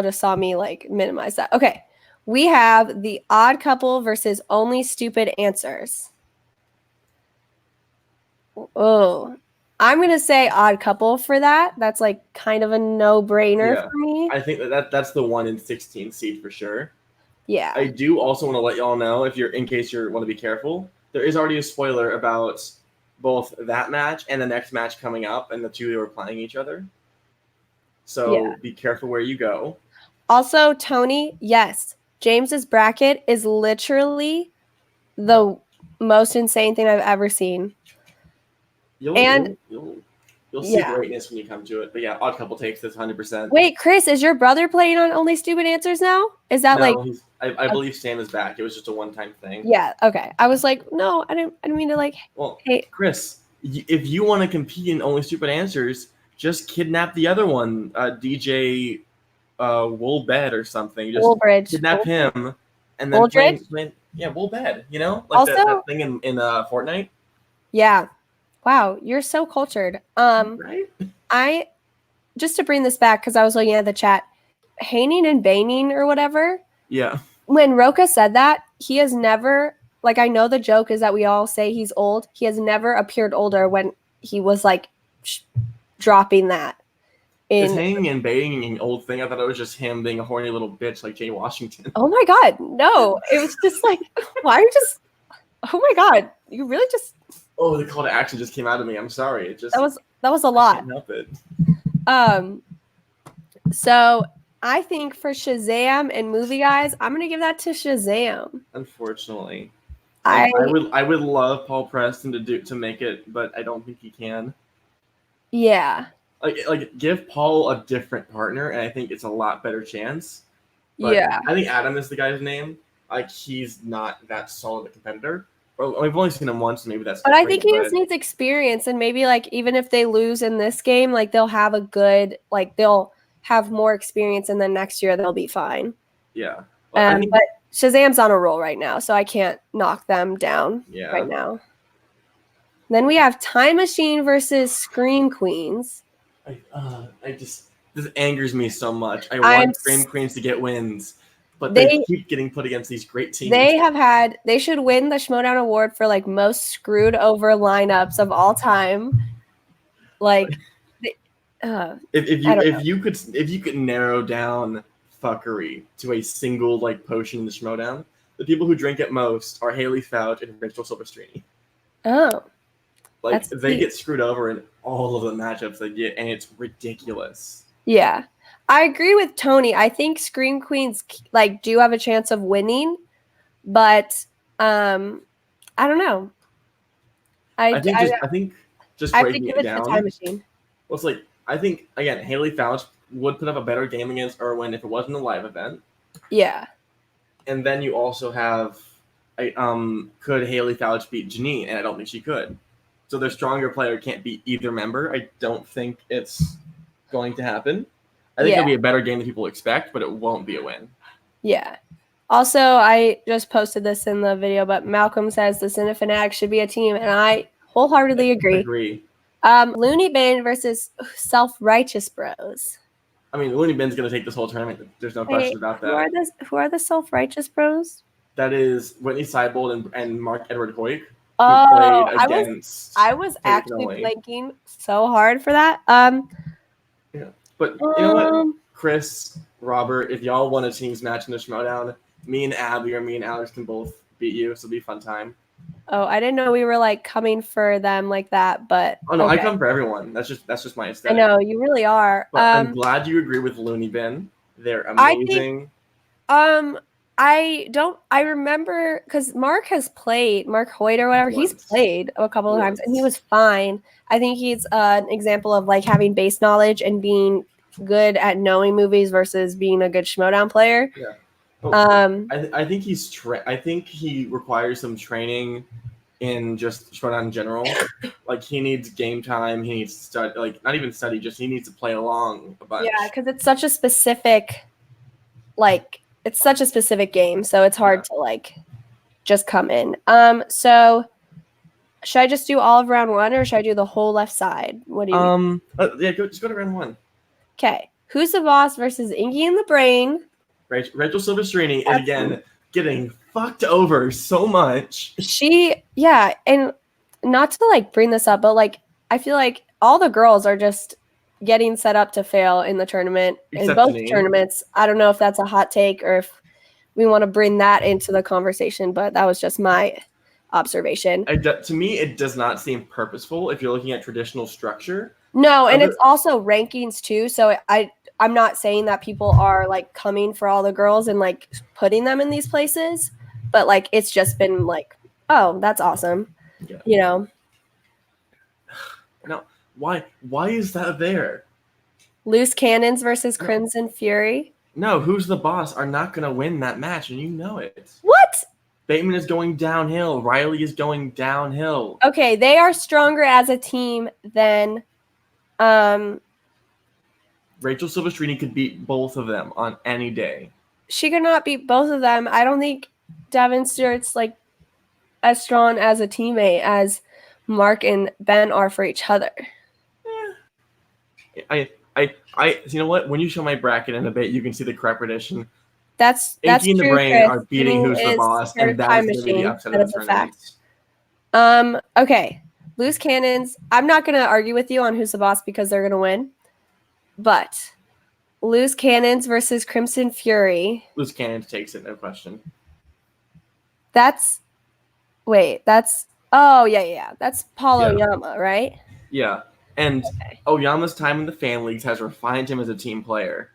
S1: just saw me like minimize that. Okay. We have the odd couple versus only stupid answers. Oh, I'm going to say odd couple for that. That's like kind of a no-brainer for me.
S3: I think that's the 1 in 16 seed for sure.
S1: Yeah.
S3: I do also want to let y'all know, in case you want to be careful, there is already a spoiler about both that match and the next match coming up, and the two who are playing each other. So be careful where you go.
S1: Also, Tony, yes, James's bracket is literally the most insane thing I've ever seen.
S3: You'll see greatness when you come to it. But yeah, odd couple takes this 100%.
S1: Wait, Chris, is your brother playing on Only Stupid Answers now? Is that
S3: I believe Sam is back. It was just a one-time thing.
S1: Yeah. Okay. I was like, no, I didn't mean to like.
S3: Well, hey, Chris, if you want to compete in Only Stupid Answers, just kidnap the other one, DJ Woolbed or something. Just
S1: Woolbridge.
S3: Kidnap him, and then play. Yeah, Woolbed. You know, like also, that thing in Fortnite.
S1: Yeah. Wow, you're so cultured.
S3: Right?
S1: I just to bring this back because I was looking at the chat, Haining and Baning or whatever.
S3: Yeah.
S1: When Roka said that, he has never, like, I know the joke is that we all say he's old. He has never appeared older when he was like dropping that.
S3: Is Hanging and Banging an old thing? I thought it was just him being a horny little bitch like Jay Washington.
S1: Oh my God, no! It was just like, why are you just? Oh my God, you really just.
S3: Oh, the call to action just came out of me. I'm sorry. It just
S1: that was a lot.
S3: I can't help it.
S1: So I think for Shazam and Movie Guys, I'm gonna give that to Shazam.
S3: Unfortunately, I would love Paul Preston to make it, but I don't think he can.
S1: Yeah.
S3: Like give Paul a different partner, and I think it's a lot better chance. But
S1: yeah.
S3: I think Adam is the guy's name. Like he's not that solid a competitor. Well, we've only seen him once, so maybe that's.
S1: But I think he just needs experience, and maybe like even if they lose in this game, like they'll have they'll have more experience, and then next year they'll be fine.
S3: Yeah.
S1: Well, but Shazam's on a roll right now, so I can't knock them down right now. Then we have Time Machine versus Scream Queens.
S3: This angers me so much. I want Scream Queens to get wins. But they keep getting put against these great teams.
S1: They should win the Schmoedown Award for like most screwed over lineups of all time. Like,
S3: if you could narrow down fuckery to a single like potion in the Schmoedown, the people who drink it most are Haley Fouch and Rachel Silvestrini.
S1: Oh,
S3: like they get screwed over in all of the matchups they get, and it's ridiculous.
S1: Yeah. I agree with Tony. I think Scream Queens like do have a chance of winning, but I don't know.
S3: I think just breaking it down.
S1: Time Machine.
S3: Well, it's like I think again, Haley Fouch would put up a better game against Irwin if it wasn't a live event.
S1: Yeah.
S3: And then you also have, could Haley Fouch beat Janine? And I don't think she could. So their stronger player can't beat either member. I don't think it's going to happen. I think it'll be a better game than people expect, but it won't be a win. Yeah.
S1: Also, I just posted this in the video, but Malcolm says the Cinefanatics should be a team, and I wholeheartedly agree. Looney Bin versus Self-Righteous Bros.
S3: I mean, Looney Bin's going to take this whole tournament. There's no question about that.
S1: Who are the Self-Righteous Bros?
S3: That is Whitney Seibold and Mark Edward Hoyk.
S1: Oh,
S3: played against.
S1: I was
S3: Taylor
S1: actually
S3: Connolly.
S1: blanking so hard for that.
S3: But you know what, Chris, Robert, if y'all want a teams match in the Schmoedown, me and Abby or me and Alex can both beat you. So it'll be a fun time.
S1: Oh, I didn't know we were like coming for them like that, but
S3: Oh no,
S1: okay.
S3: I come for everyone. That's just my
S1: I
S3: aesthetic.
S1: know you really are.
S3: But I'm glad you agree with Looney Bin. They're amazing.
S1: I remember because Mark Hoyt or whatever, he's
S3: Once.
S1: played a couple of times and he
S3: Once.
S1: was fine. I think he's an example of like having base knowledge and being good at knowing movies versus being a good Schmoedown player.
S3: Yeah. I think I think he requires some training in just Schmoedown in general. Like he needs game time. He needs to study, like not even study, just he needs to play along a bunch.
S1: Yeah, because it's such a specific, game, so it's hard to like just come in. So should I just do all of round one or should I do the whole left side? What do you
S3: yeah, just go to round one.
S1: Okay. Who's the boss versus Inky and the Brain?
S3: Rachel Silvestrini is again getting fucked over so much.
S1: And not to like bring this up, but like I feel like all the girls are just getting set up to fail in the tournament, in both tournaments. I don't know if that's a hot take or if we want to bring that into the conversation, but that was just my observation.
S3: To me, it does not seem purposeful if you're looking at traditional structure.
S1: No, and it's also rankings too. So I'm not saying that people are like coming for all the girls and like putting them in these places, but like it's just been like, oh, that's awesome.
S3: Yeah.
S1: You know.
S3: No, why is that there?
S1: Loose Cannons versus Crimson Fury.
S3: No, Who's the Boss are not going to win that match, and you know it.
S1: What?
S3: Bateman is going downhill. Riley is going downhill.
S1: Okay, they are stronger as a team than
S3: Rachel Silvestrini could beat both of them on any day.
S1: She could not beat both of them. I don't think Devin Stewart's like as strong as a teammate as Mark and Ben are for each other.
S3: I you know what? When you show my bracket in a bit, you can see the correct prediction.
S1: That's
S3: Inky and the
S1: true,
S3: Brain
S1: Chris.
S3: are beating Who's the Boss, and that is going to be the upset of the tournament.
S1: Okay. Loose Cannons. I'm not going to argue with you on Who's the Boss because they're going to win. But Loose Cannons versus Crimson Fury.
S3: Loose Cannons takes it, no question.
S1: That's That's Paul Oyama, right?
S3: Yeah. And Oyama's time in the fan leagues has refined him as a team player.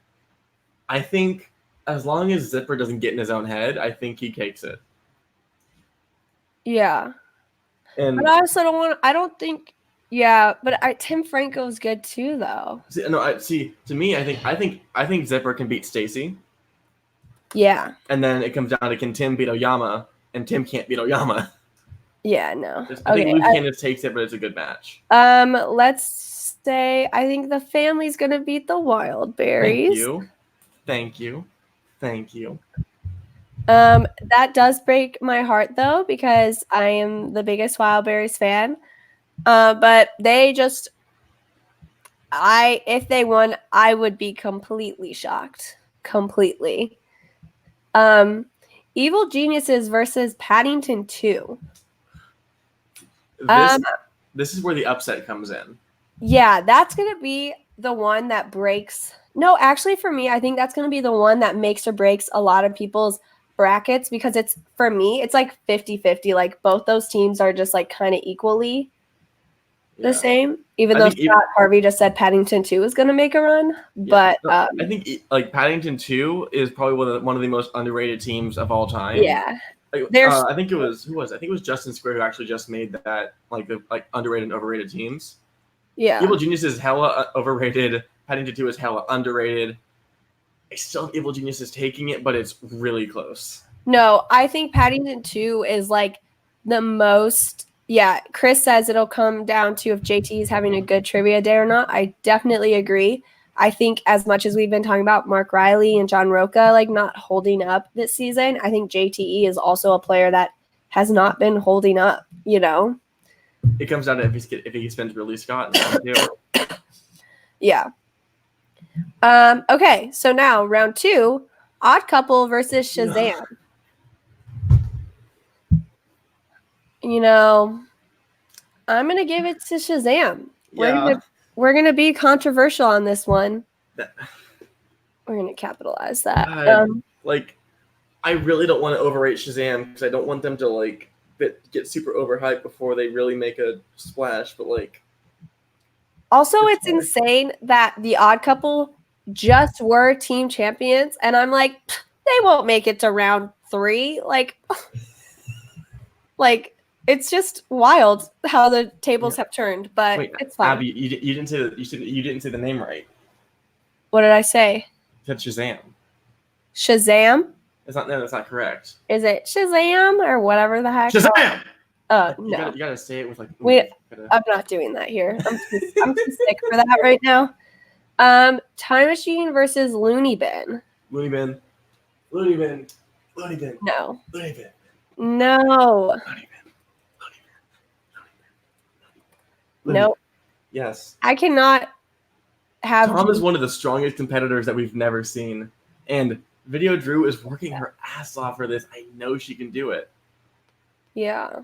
S3: I think as long as Zipper doesn't get in his own head, I think he takes it.
S1: Yeah.
S3: But
S1: I also but Tim Franco's good too, though.
S3: To me, I think Zipper can beat Stacy.
S1: Yeah.
S3: And then it comes down to can Tim beat Oyama, and Tim can't beat Oyama.
S1: Yeah, no.
S3: I think Loose Cannons takes it, but it's a good match.
S1: Let's say I think the family's gonna beat the Wild Berries.
S3: Thank you.
S1: That does break my heart though, because I am the biggest Wild Berries fan. But if they won, I would be completely shocked. Completely. Evil Geniuses versus Paddington 2.
S3: This is where the upset comes in.
S1: Yeah, that's going to be the one that breaks. No, actually for me, I think that's going to be the one that makes or breaks a lot of people's brackets because it's like 50-50. Like both those teams are just like kind of equally the same, even though Scott Harvey just said Paddington 2 is going to make a run. But
S3: I think like Paddington 2 is probably one of the most underrated teams of all time.
S1: Yeah.
S3: I think it was I think it was Justin Square who actually just made that like the underrated and overrated teams.
S1: Yeah.
S3: Evil Genius is hella overrated. Paddington 2 is hella underrated. I still have Evil Geniuses taking it, but it's really close.
S1: No, I think Paddington 2 is like the most. Yeah, Chris says it'll come down to if JT is having a good trivia day or not. I definitely agree. I think as much as we've been talking about Mark Riley and John Roca like not holding up this season, I think JTE is also a player that has not been holding up, you know?
S3: It comes down to if he spends really Scott.
S1: Yeah. Okay, so now round 2, Odd Couple versus Shazam. You know, I'm gonna give it to Shazam.
S3: Yeah.
S1: We're gonna be controversial on this one.
S3: That-
S1: We're gonna capitalize that.
S3: Like, I really don't want to overrate Shazam because I don't want them to like get super overhyped before they really make a splash. But like,
S1: Also,
S3: it's
S1: it's
S3: hard.
S1: insane that the Odd Couple just were team champions, and I'm like, they won't make it to round 3. Like it's just wild how the tables have turned, but
S3: Wait,
S1: it's fine.
S3: Abby, you didn't say you didn't say the name right.
S1: What did I say?
S3: You said Shazam.
S1: Shazam?
S3: That's not correct.
S1: Is it Shazam or whatever the heck?
S3: Shazam!
S1: No.
S3: You gotta say it with like.
S1: Wait, I'm not doing that here. I'm too sick for that right now. Time Machine versus Looney Bin.
S3: Looney Bin. Looney Bin. Looney Bin.
S1: No.
S3: Looney Bin.
S1: No.
S3: Looney Bin.
S1: No.
S3: Yes.
S1: I cannot have.
S3: Tom is one of the strongest competitors that we've never seen, and Video Drew is working her ass off for this. I know she can do it.
S1: Yeah.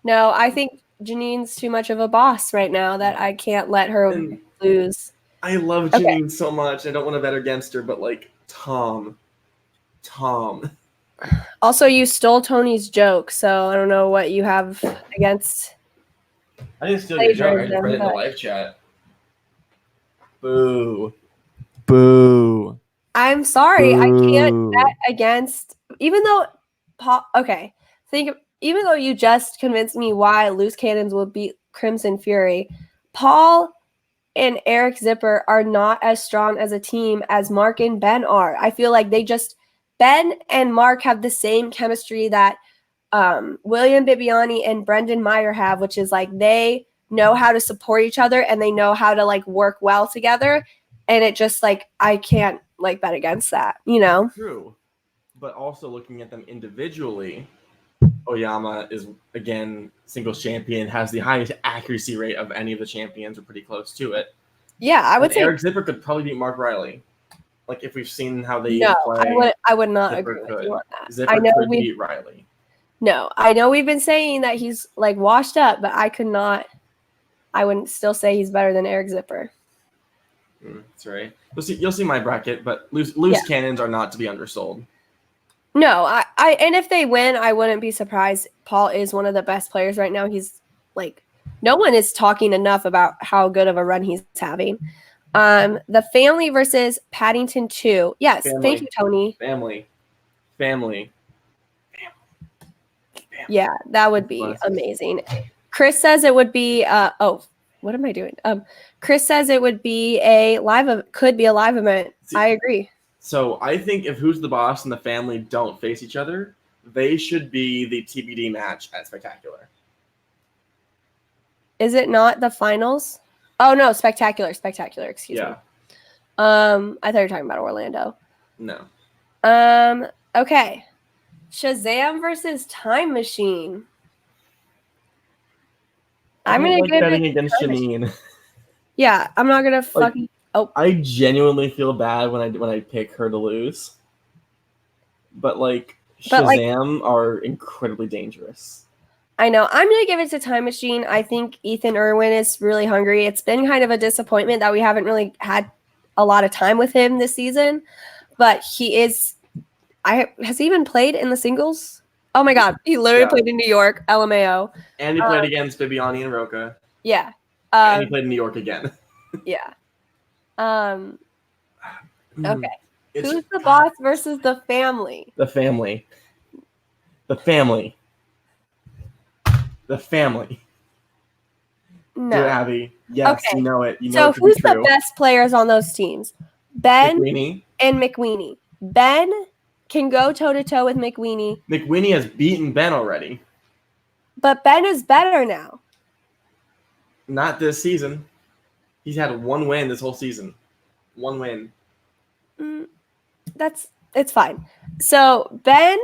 S1: No, I think Janine's too much of a boss right now that I can't let her
S3: And
S1: lose.
S3: I love Janine so much. I don't want to bet against her, but like Tom.
S1: Also, you stole Tony's joke, so I don't know what you have against.
S3: I didn't steal your joke. I just
S1: Plagiarism,
S3: read it in the
S1: but-
S3: live chat. Boo.
S2: Boo.
S1: I'm sorry, I can't
S2: Boo.
S1: bet against. Even though, even though you just convinced me why Loose Cannons will beat Crimson Fury, Paul and Eric Zipper are not as strong as a team as Mark and Ben are. I feel like Ben and Mark have the same chemistry that William Bibiani and Brendan Meyer have, which is like they know how to support each other and they know how to like work well together. And it just like I can't like bet against that, you know?
S3: True. But also looking at them individually, Oyama is again singles champion, has the highest accuracy rate of any of the champions, or pretty close to it.
S1: Yeah, I would
S3: And
S1: say
S3: Eric Zipper could probably beat Mark Riley. Like if we've seen how they
S1: no.
S3: play.
S1: I would not
S3: Zipper
S1: agree with
S3: could.
S1: you on that.
S3: Zipper
S1: I know
S3: could beat Riley.
S1: No, I know we've been saying that he's like washed up, but I wouldn't still say he's better than Eric Zipper.
S3: That's right. You'll see my bracket, but loose cannons are not to be undersold.
S1: No, I and if they win, I wouldn't be surprised. Paul is one of the best players right now. He's like no one is talking enough about how good of a run he's having. The family versus Paddington 2. Yes,
S3: Family.
S1: thank you, Tony.
S3: Family.
S1: Yeah, that would be amazing. Chris says it would be what am I doing? Chris says it would be could be a live event. I agree.
S3: So I think if Who's the Boss and the family don't face each other, they should be the TBD match at Spectacular.
S1: Is it not the finals? Oh no, Spectacular, excuse me. I thought you were talking about Orlando.
S3: No.
S1: Okay. Shazam versus Time Machine. I'm gonna
S3: like
S1: give
S3: betting
S1: it
S3: against Janine.
S1: Yeah, I'm not gonna fucking.
S3: I genuinely feel bad when I pick her to lose. But Shazam are incredibly dangerous.
S1: I know. I'm gonna give it to Time Machine. I think Ethan Irwin is really hungry. It's been kind of a disappointment that we haven't really had a lot of time with him this season, but he is. Has he even played in the singles? Oh my god, he literally played in New York, LMAO.
S3: And he played against Bibiani and Roca.
S1: Yeah.
S3: And he played in New York again.
S1: Yeah. Okay.
S3: It's
S1: Who's the boss versus the family?
S3: The family. The family. The family.
S1: No.
S3: Dear Abby. Yes,
S1: Okay.
S3: you know it. You know
S1: So
S3: it to
S1: who's
S3: be
S1: the
S3: true.
S1: best players on those teams? Ben
S3: McWeenie.
S1: and McWeenie. Ben can go toe-to-toe with McWeenie,
S3: McWeenie has beaten Ben already.
S1: but Ben is better now.
S3: Not this season. He's had one win this whole season. One win.
S1: It's fine. So Ben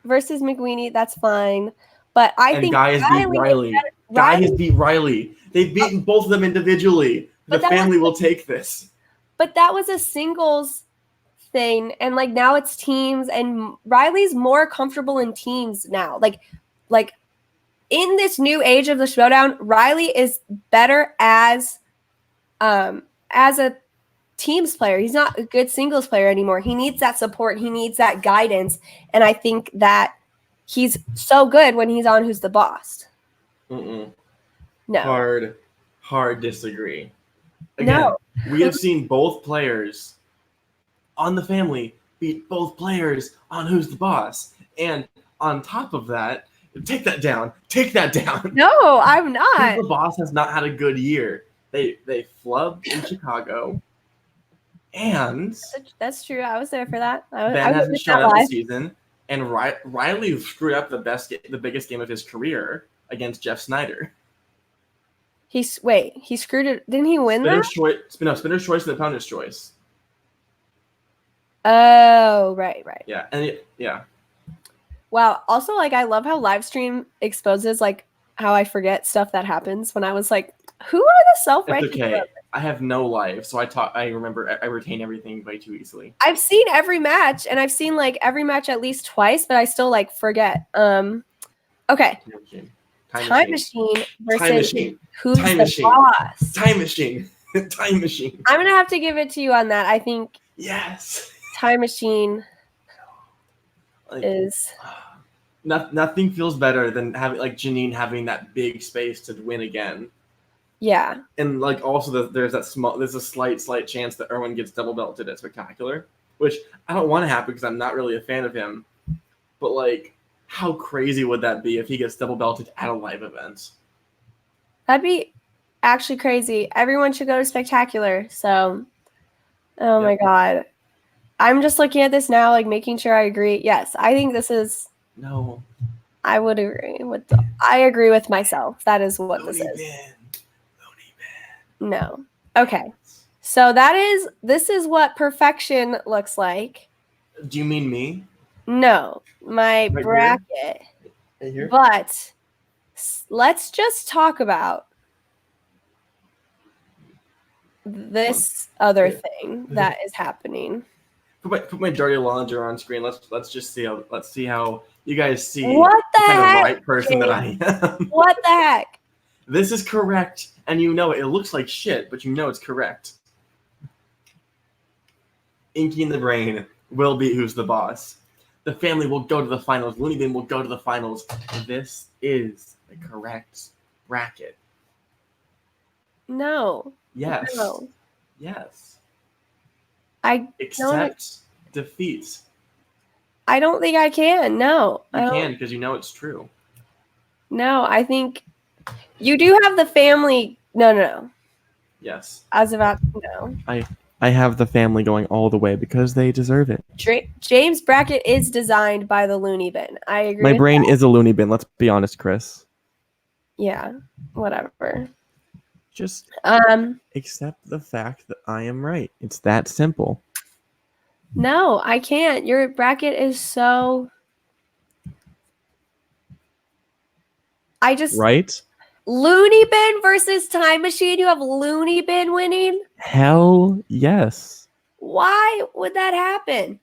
S1: versus McWeenie, that's fine. But I think
S3: Guy has beat Riley. Guy has beat Riley. They've beaten both of them individually. The family will take this.
S1: But that was a singles thing, and like now it's teams, and Riley's more comfortable in teams now. Like in this new age of the Schmoedown, Riley is better as a teams player. He's not a good singles player anymore. He needs that support. He needs that guidance. And I think that he's so good when he's on Who's the Boss.
S3: Mm-mm.
S1: No.
S3: Hard disagree. Again,
S1: No.
S3: we have seen both players on the family beat both players on Who's the Boss. And on top of that, take that down.
S1: No, I'm not.
S3: Who's the Boss has not had a good year. They flubbed in Chicago. And
S1: That's true. I was there for that.
S3: Ben hasn't shown up this season. And Riley screwed up the biggest game of his career against Jeff Snyder.
S1: He screwed it. Didn't he win that?
S3: Spinner's choice and opponent's choice.
S1: Oh, right.
S3: Yeah, yeah.
S1: Wow. Also, like, I love how live stream exposes like how I forget stuff that happens. When I was like, who are the self-ranking?
S3: Okay. I have no life, so I retain everything way too easily.
S1: I've seen every match, and I've seen like every match at least twice, but I still like forget. Okay. Time machine versus Who's the Boss?
S3: Time machine. Time machine.
S1: I'm gonna have to give it to you on that. I think
S3: yes.
S1: Time machine is
S3: nothing feels better than having like Janine having that big space to win again.
S1: Yeah.
S3: And like also there's a slight chance that Erwin gets double belted at Spectacular, which I don't want to happen because I'm not really a fan of him. But like, how crazy would that be if he gets double belted at a live event?
S1: That'd be actually crazy. Everyone should go to Spectacular. So, oh my God. I'm just looking at this now, like making sure I agree. Yes, I think this is.
S3: No.
S1: I would agree with. I agree with myself. That is what this is. No. Okay. So this is what perfection looks like.
S3: Do you mean me?
S1: No, my bracket.
S3: Right here?
S1: But let's just talk about this other thing that is happening.
S3: Put my dirty laundry on screen. Let's see how you guys see
S1: what the
S3: kind
S1: heck,
S3: of right person that I am.
S1: What the heck?
S3: This is correct, and you know it looks like shit, but you know it's correct. Inky in the Brain will be Who's the Boss. The family will go to the finals. Looney Bin will go to the finals. This is the correct bracket.
S1: No.
S3: Yes.
S1: No.
S3: Yes.
S1: Except
S3: defeat.
S1: I don't think I can. No.
S3: You can because you know it's true.
S1: No, I think you do have the family. No.
S3: Yes.
S1: I was about to know.
S2: I have the family going all the way because they deserve it.
S1: James' bracket is designed by the Looney Bin. I agree.
S2: My brain is a loony bin. Let's be honest, Chris.
S1: Yeah. Whatever.
S2: Just accept the fact that I am right. It's that simple.
S1: No, I can't. Your bracket is so.
S2: Right?
S1: Looney Bin versus Time Machine. You have Looney Bin winning?
S2: Hell yes.
S1: Why would that happen?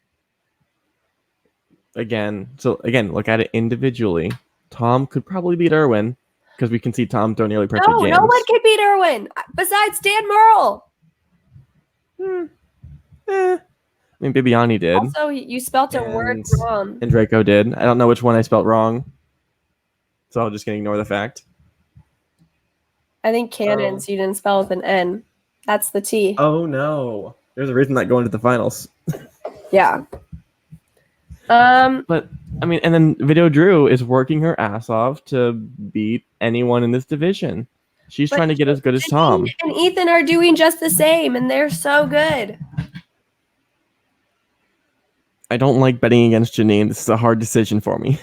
S2: Again, look at it individually. Tom could probably beat Erwin because we can see Tom throw nearly perfect games.
S1: No one can beat Erwin besides Dan Merle.
S2: I mean, Bibiani did.
S1: Also, you spelt a word wrong.
S2: And Draco did. I don't know which one I spelt wrong. So I'm just going to ignore the fact.
S1: I think cannons you didn't spell with an N. That's the T.
S2: Oh, no. There's a reason that going to the finals.
S1: Yeah.
S2: But, I mean, and then Video Drew is working her ass off to beat anyone in this division. She's trying to get as good as Tom.
S1: And Ethan are doing just the same, and they're so good.
S2: I don't like betting against Janine. This is a hard decision for me.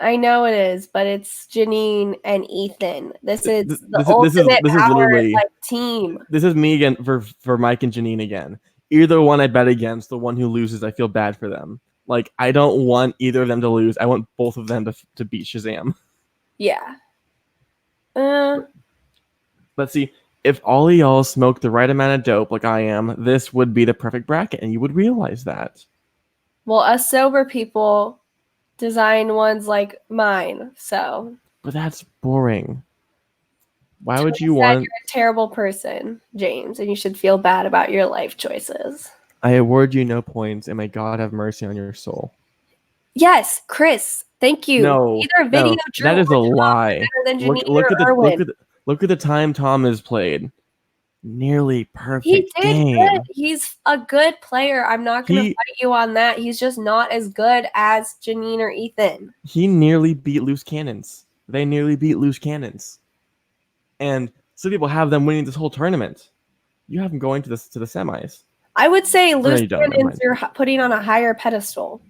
S1: I know it is, but it's Janine and Ethan. This is the ultimate power team.
S2: This is me again for Mike and Janine again. Either one I bet against, the one who loses, I feel bad for them. Like, I don't want either of them to lose. I want both of them to beat Shazam.
S1: Yeah.
S2: But see, if all of y'all smoke the right amount of dope like I am, this would be the perfect bracket, and you would realize that.
S1: Well, us sober people design ones like mine, so.
S2: But that's boring. Why would
S1: Tony
S2: you
S1: said
S2: want?
S1: you're a terrible person, James, and you should feel bad about your life choices.
S2: I award you no points, and may God have mercy on your soul.
S1: Yes, Chris. Thank you.
S2: No,
S1: Either video
S2: no,
S1: Drew
S2: that is
S1: or
S2: a
S1: Tom is
S2: lie.
S1: better than
S2: Look,
S1: Janine
S2: look
S1: or
S2: at the
S1: Erwin.
S2: look at the time Tom has played. Nearly
S1: He
S2: perfect
S1: did
S2: game.
S1: good. He's a good player. I'm not going to fight you on that. He's just not as good as Janine or Ethan.
S2: He nearly beat loose cannons. They nearly beat loose cannons. And some people have them winning this whole tournament. You have them going to the semis.
S1: I would say
S2: no,
S1: loose
S2: you don't. Never
S1: cannons
S2: mind.
S1: you're putting on a higher pedestal.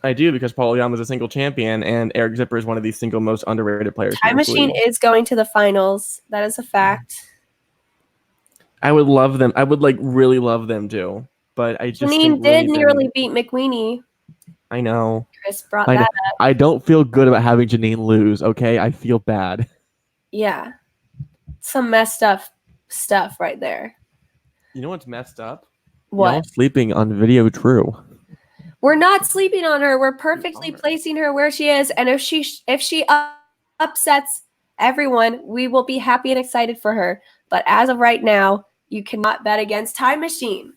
S2: I do, because Paul Yama is a single champion, and Eric Zipper is one of the single most underrated players. in
S1: Time
S2: this
S1: Machine
S2: league.
S1: is going to the finals. That is a fact.
S2: I would love them. I would really love them too. But I just
S1: Janine
S2: think
S1: did
S2: Looney
S1: nearly
S2: Bin-
S1: beat McWeenie.
S2: I know.
S1: Chris brought
S2: I
S1: that
S2: know.
S1: up.
S2: I don't feel good about having Janine lose. Okay, I feel bad.
S1: Yeah. Some messed up stuff right there.
S2: You know what's messed up?
S1: What?
S2: Y'all sleeping on Video True.
S1: We're not sleeping on her. We're perfectly placing her where she is. And if she upsets everyone, we will be happy and excited for her. But as of right now, you cannot bet against Time Machine.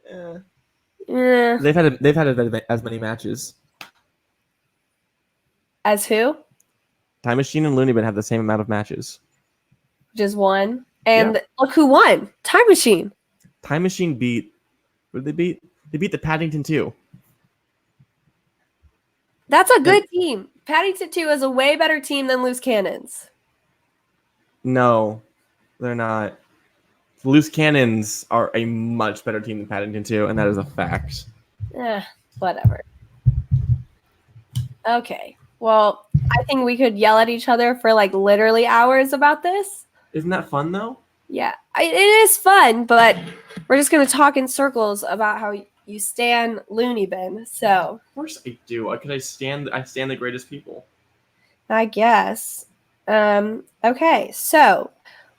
S2: Yeah.
S1: Eh.
S2: They've had as many matches.
S1: As who?
S2: Time Machine and Looney Bin have the same amount of matches.
S1: Just one. And look who won. Time Machine.
S2: Time Machine beat. What did they beat? They beat the Paddington 2.
S1: That's a good team. Paddington 2 is a way better team than Loose Cannons.
S2: No, they're not. The Loose Cannons are a much better team than Paddington 2, and that is a fact.
S1: Whatever. Okay. Well, I think we could yell at each other for literally hours about this.
S2: Isn't that fun, though?
S1: Yeah, it is fun, but we're just going to talk in circles about how you stan Looney Bin. So,
S2: of course I do. I stand the greatest people.
S1: I guess. Okay, so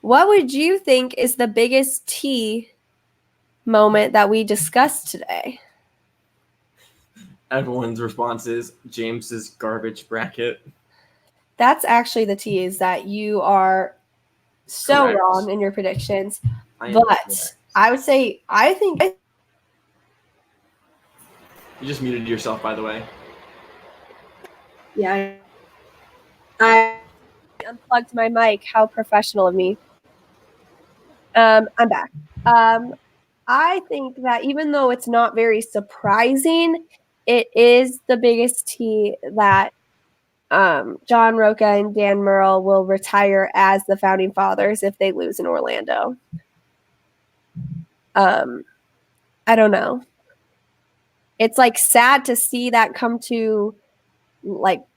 S1: what would you think is the biggest tea moment that we discussed today?
S2: Everyone's response is James's garbage bracket.
S1: That's actually the tea, is that you are so
S2: Correct.
S1: wrong in your predictions.
S2: I am
S1: But
S2: correct.
S1: I would say, I think...
S2: You just muted yourself, by the way.
S1: Yeah. I unplugged my mic. How professional of me. I'm back. I think that even though it's not very surprising, it is the biggest tea that John Roca and Dan Murrell will retire as the founding fathers if they lose in Orlando. I don't know. It's sad to see that come to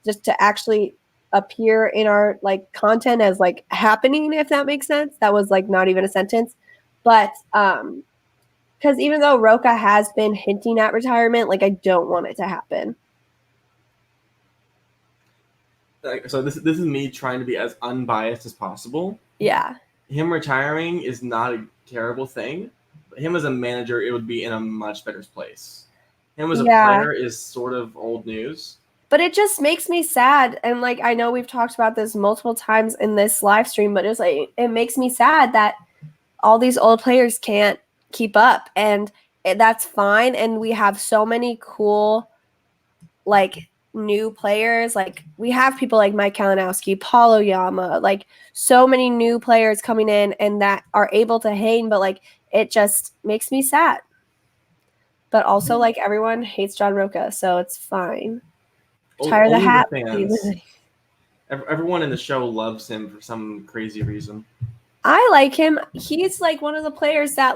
S1: just to actually appear in our content as happening, if that makes sense. That was not even a sentence. But because even though Roca has been hinting at retirement, I don't want it to happen.
S2: So this is me trying to be as unbiased as possible.
S1: Yeah.
S2: Him retiring is not a terrible thing. But him as a manager, it would be in a much better place. Him as a player is sort of old news.
S1: But it just makes me sad. And I know we've talked about this multiple times in this live stream, but it's it makes me sad that all these old players can't keep up. And that's fine. And we have so many cool, new players. We have people like Mike Kalinowski, Paul Oyama, so many new players coming in and that are able to hang, but it just makes me sad. But also everyone hates John Roca, so it's fine. Tire the hat.
S2: Everyone in the show loves him for some crazy reason.
S1: I like him. He's one of the players that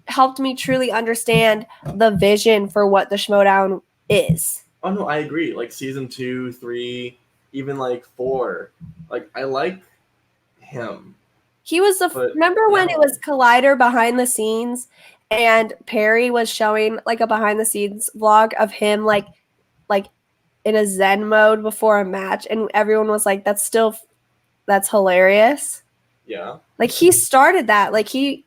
S1: helped me truly understand the vision for what the Schmoedown is.
S2: Oh no, I agree. Season 2, 3, even 4. I like him.
S1: He was remember when it was Collider behind the scenes and Perry was showing a behind the scenes vlog of him in a Zen mode before a match, and everyone was that's hilarious.
S2: Yeah.
S1: He started that. He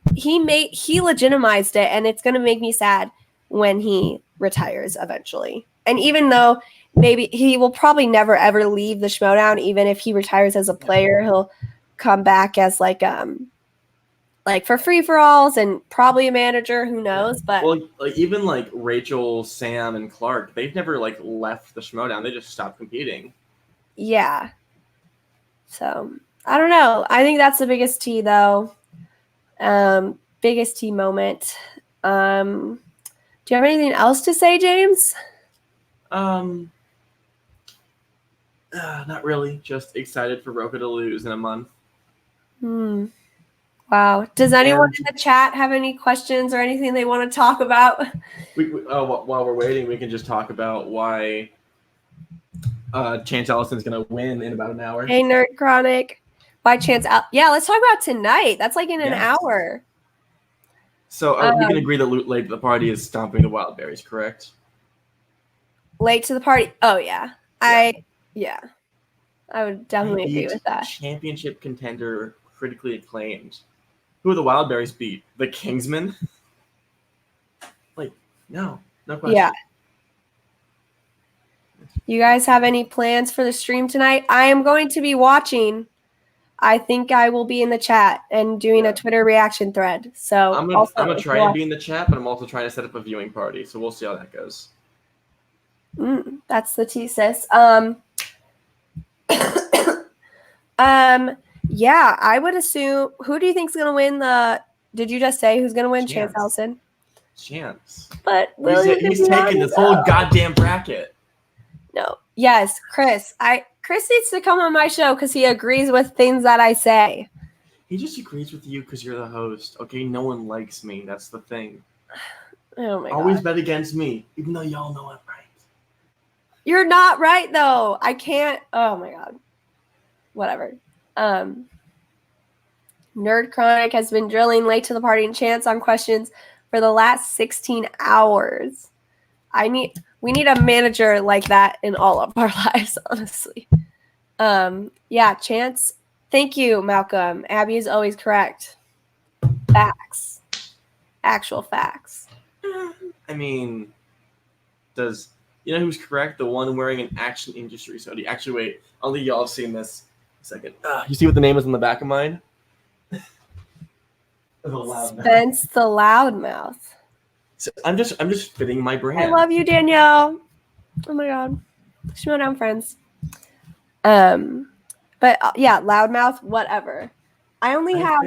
S1: legitimized it, and it's gonna make me sad when he retires eventually. And even though maybe he will probably never ever leave the Schmoedown, even if he retires as a player, he'll come back as like for free for alls and probably a manager. Who knows? But
S3: Well, like even like Rachel, Sam, and Clark, they've never like left the Schmoedown. They just stopped competing.
S1: yeah. So I don't know. I think that's the biggest T though. Biggest T moment. Do you have anything else to say, James?
S3: Not really. Just excited for Roka to lose in a month.
S1: Wow. Does anyone in the chat have any questions or anything they want to talk about?
S3: While we're waiting, we can just talk about why Chance Ellison's going to win in about an hour.
S1: Hey, Nerd Chronic. By chance, yeah, let's talk about tonight. That's like in an hour.
S3: So we can agree that late to the party is stomping the Wildberries, correct?
S1: Late to the party. Oh, yeah. I would definitely agree with that.
S3: Championship contender, critically acclaimed. Who are the Wildberries beat? The Kingsmen? Like, no question.
S1: Yeah. You guys have any plans for the stream tonight? I am going to be watching. I think I will be in the chat and doing a Twitter reaction thread. So
S3: I'm gonna try and be in the chat, but I'm also trying to set up a viewing party. So we'll see how that goes.
S1: That's the T, sis. Yeah, I would assume. Who do you think's gonna win the? Did you just say who's gonna win? Chance Ellison.
S3: Chance.
S1: But
S3: he's taking this whole goddamn bracket.
S1: No. Yes, Chris. Chris needs to come on my show because he agrees with things that I say.
S3: He just agrees with you because you're the host. Okay, no one likes me. That's the thing.
S1: Oh my god.
S3: Always bet against me, even though y'all know I'm right.
S1: You're not right though. I can't. Oh my god. Whatever. Nerd Chronic has been drilling late to the party and Chance on questions for the last 16 hours. We need a manager like that in all of our lives, honestly. Yeah, Chance. Thank you, Malcolm. Abby is always correct. Facts. Actual facts.
S3: I mean, you know who's correct? The one wearing an Action Industries hoodie. Actually, wait. I don't think y'all have seen this. A second. You see what the name is on the back of mine?
S1: Spence the Loudmouth.
S3: So I'm just fitting my brand.
S1: I love you, Danielle. Oh my god. Schmoedown friends. But yeah, Loudmouth, whatever. I only have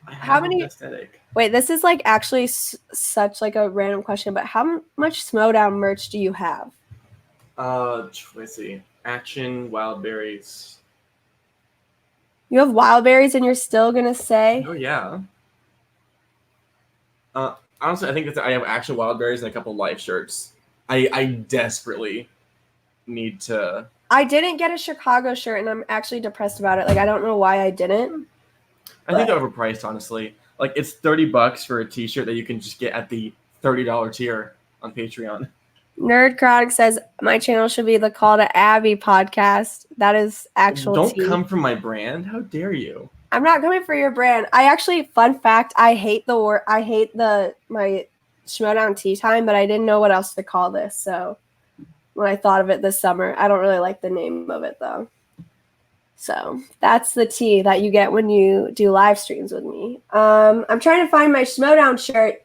S1: how many
S3: aesthetic.
S1: Wait, this is like actually such like a random question, but how much Schmoedown merch do you have?
S3: Let's see. Action Wildberries.
S1: You have Wildberries and you're still gonna say?
S3: Oh yeah. Honestly, I think I have Action Wildberries and a couple Life shirts. I desperately need to.
S1: I didn't get a Chicago shirt, and I'm actually depressed about it. Like, I don't know why I didn't.
S3: I think they're overpriced, honestly. Like, it's $30 for a T-shirt that you can just get at the $30 tier on Patreon.
S1: Nerd Chronic says my channel should be the Call to Abby podcast. That is actual.
S3: Don't come from my brand. How dare you?
S1: I'm not coming for your brand. I actually, fun fact, I hate my Schmoedown tea time, but I didn't know what else to call this. So when I thought of it this summer, I don't really like the name of it though. So that's the tea that you get when you do live streams with me. I'm trying to find my Schmoedown shirt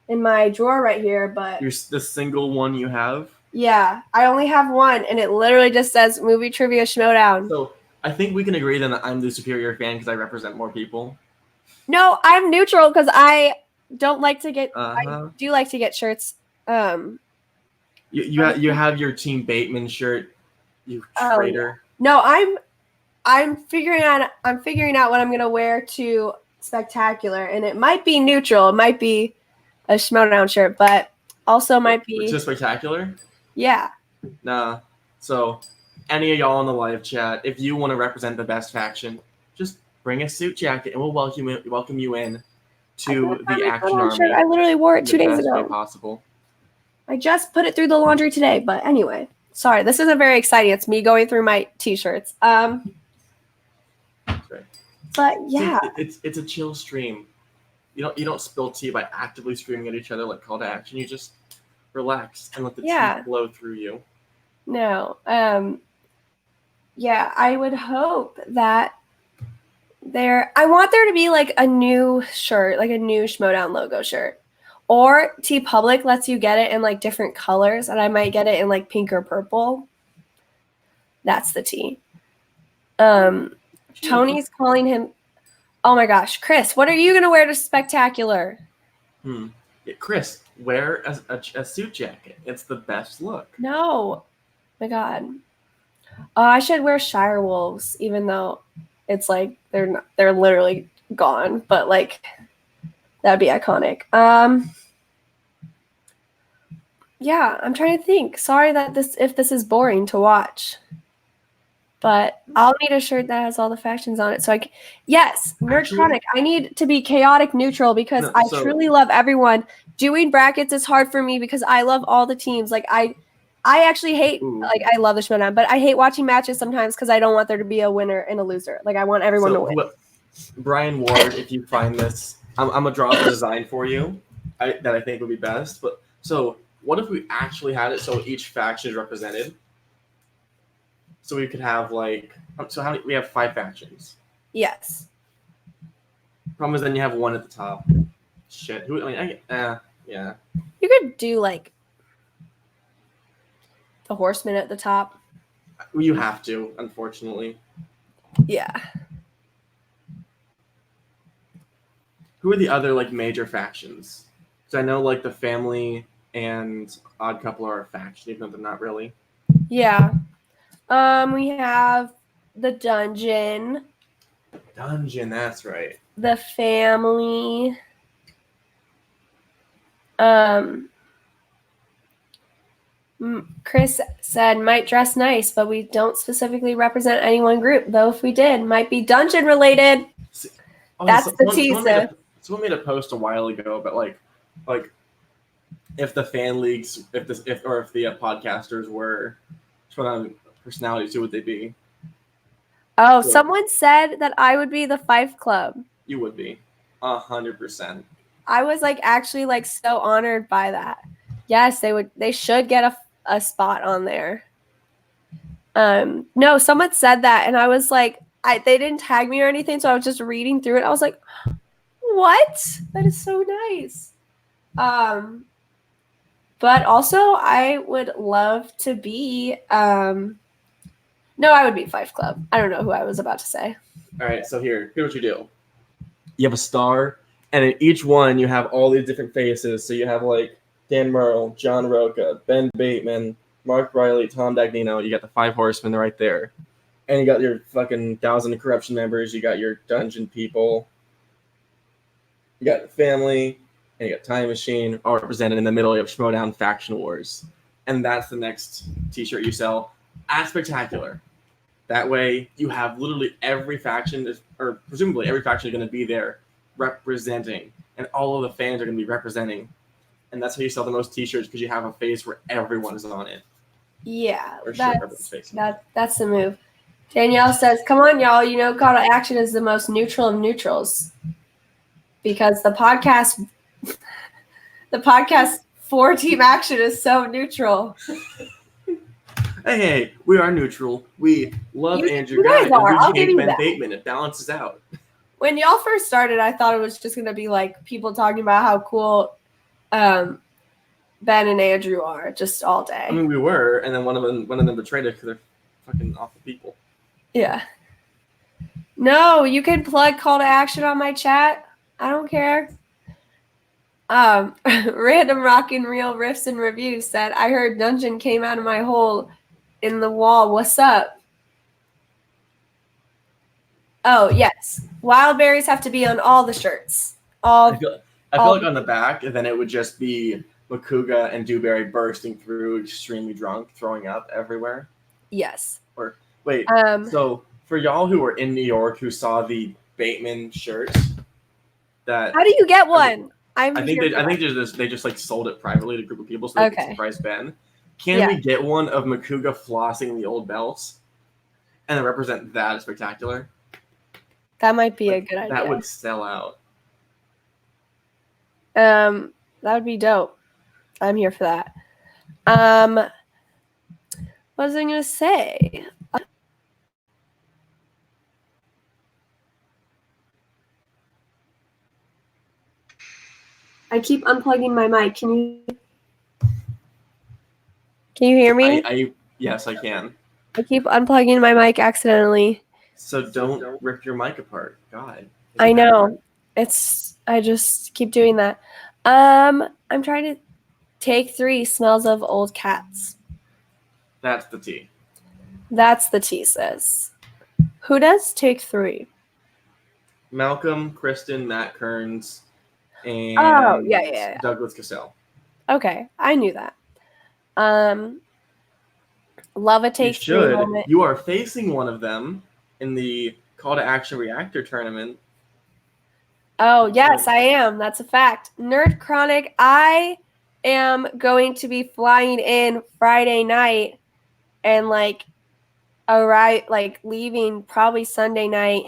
S1: in my drawer right here, but
S3: the single one you have?
S1: Yeah, I only have one, and it literally just says Movie Trivia Schmoedown.
S3: So I think we can agree then that I'm the superior fan because I represent more people.
S1: No, I'm neutral because I don't like to get. I do like to get shirts.
S3: You have your Team Bateman shirt, you traitor.
S1: No, I'm figuring out what I'm gonna wear to Spectacular, and it might be neutral. It might be a Schmoedown shirt, but also might be
S3: to Spectacular.
S1: Yeah.
S3: Nah. So any of y'all in the live chat, if you want to represent the best faction, just bring a suit jacket and we'll welcome you in to the Action Army.
S1: Shirt. I literally wore it 2 days ago.
S3: The best way possible.
S1: I just put it through the laundry today, but anyway. Sorry, this isn't very exciting. It's me going through my t-shirts.
S3: That's right.
S1: But yeah.
S3: See, it's a chill stream. You don't spill tea by actively screaming at each other like Call to Action. You just Relax and let the
S1: Yeah.
S3: tea flow through you.
S1: No. Yeah, I would hope that I want there to be like a new shirt, like a new Schmoedown logo shirt. Or T Public lets you get it in like different colors, and I might get it in like pink or purple. That's the T. Tony's calling him. Oh my gosh, Chris, what are you gonna wear to Spectacular?
S3: Yeah, Chris, wear a suit jacket. It's the best look.
S1: No, my God. Oh, I should wear Shire Wolves, even though it's like they're literally gone. But like that'd be iconic. Yeah, I'm trying to think. Sorry that if this is boring to watch. But I'll need a shirt that has all the factions on it. So yes, Nerdtronic. I need to be chaotic neutral because I truly love everyone. Doing brackets is hard for me because I love all the teams. Like I actually hate I love the Schmoedown, but I hate watching matches sometimes because I don't want there to be a winner and a loser. Like I want everyone to win.
S3: Brian Ward, if you find this, I'm gonna draw up a design for you that I think would be best. But so what if we actually had it so each faction is represented? So we could have like we have 5 factions.
S1: Yes.
S3: Problem is then you have one at the top. Shit. Yeah.
S1: You could do like the Horsemen at the top.
S3: You have to, unfortunately.
S1: Yeah.
S3: Who are the other like major factions? Because I know like the Family and Odd Couple are a faction, even though they're not really.
S1: Yeah. We have the Dungeon.
S3: Dungeon, that's right.
S1: The Family. Chris said might dress nice, but we don't specifically represent any one group. Though if we did, might be dungeon related. That's the teaser.
S3: Someone made a post a while ago about like if the fan leagues, if the podcasters were personalities, who would they be?
S1: Oh, so, someone said that I would be the Fife Club.
S3: You would be, 100%.
S1: I was like actually like so honored by that. Yes, they should get a spot on there. No, someone said that, and I was like, they didn't tag me or anything, so I was just reading through it. I was like, what? That is so nice. But also I would love to be no, I would be Fife Club. I don't know who I was about to say.
S3: All right, so here's what you do. You have a star, and in each one you have all these different faces. So you have like Dan Merle, John Roca, Ben Bateman, Mark Riley, Tom Dagnino. You got the 5 horsemen right there. And you got your fucking 1,000 corruption members. You got your dungeon people. You got the Family, and you got Time Machine, all represented in the middle. You have Schmoedown Faction Wars. And that's the next t-shirt you sell at Spectacular. That way you have literally every faction, or presumably every faction is going to be there representing. And all of the fans are going to be representing. And that's how you sell the most t-shirts, because you have a face where everyone is on it.
S1: Yeah, that's the move. Danielle says, come on, y'all. You know, Call to Action is the most neutral of neutrals. Because the podcast 4 team action is so neutral.
S3: Hey, we are neutral. We love Andrew Guy, and we hate Ben Bateman. It balances out.
S1: When y'all first started, I thought it was just going to be like people talking about how cool Ben and Andrew are just all day.
S3: I mean, we were, and then one of them betrayed us because they're fucking awful people.
S1: Yeah. No, you can plug Call to Action on my chat. I don't care. Random Rockin' Real Riffs and Reviews said, I heard Dungeon came out of my hole in the wall. What's up? Oh, yes. Wild berries have to be on all the shirts. I
S3: feel like on the back, and then it would just be Makuga and Dewberry bursting through, extremely drunk, throwing up everywhere.
S1: Yes.
S3: Or wait, so for y'all who were in New York who saw the Bateman shirts, how
S1: do you get one?
S3: I think they just like sold it privately to a group of people so they could surprise Ben. Can we get one of Makuga flossing the old belts and then represent that as Spectacular?
S1: That might be a good idea.
S3: That would sell out.
S1: That would be dope. I'm here for that. What was I going to say? I keep unplugging my mic. Can you hear me?
S3: Yes, I can.
S1: I keep unplugging my mic accidentally.
S3: So don't rip your mic apart. God.
S1: I know. I just keep doing that. I'm trying to take 3 smells of old cats.
S3: That's the T.
S1: That's the T, sis. Who does take 3?
S3: Malcolm, Kristen, Matt Kearns, and
S1: Oh, yeah.
S3: Douglas Cassell.
S1: Okay, I knew that. Love a take 3 moment.
S3: You are facing one of them in the Call to Action Reactor tournament.
S1: Oh, yes, I am. That's a fact. Nerd Chronic, I am going to be flying in Friday night and leaving probably Sunday night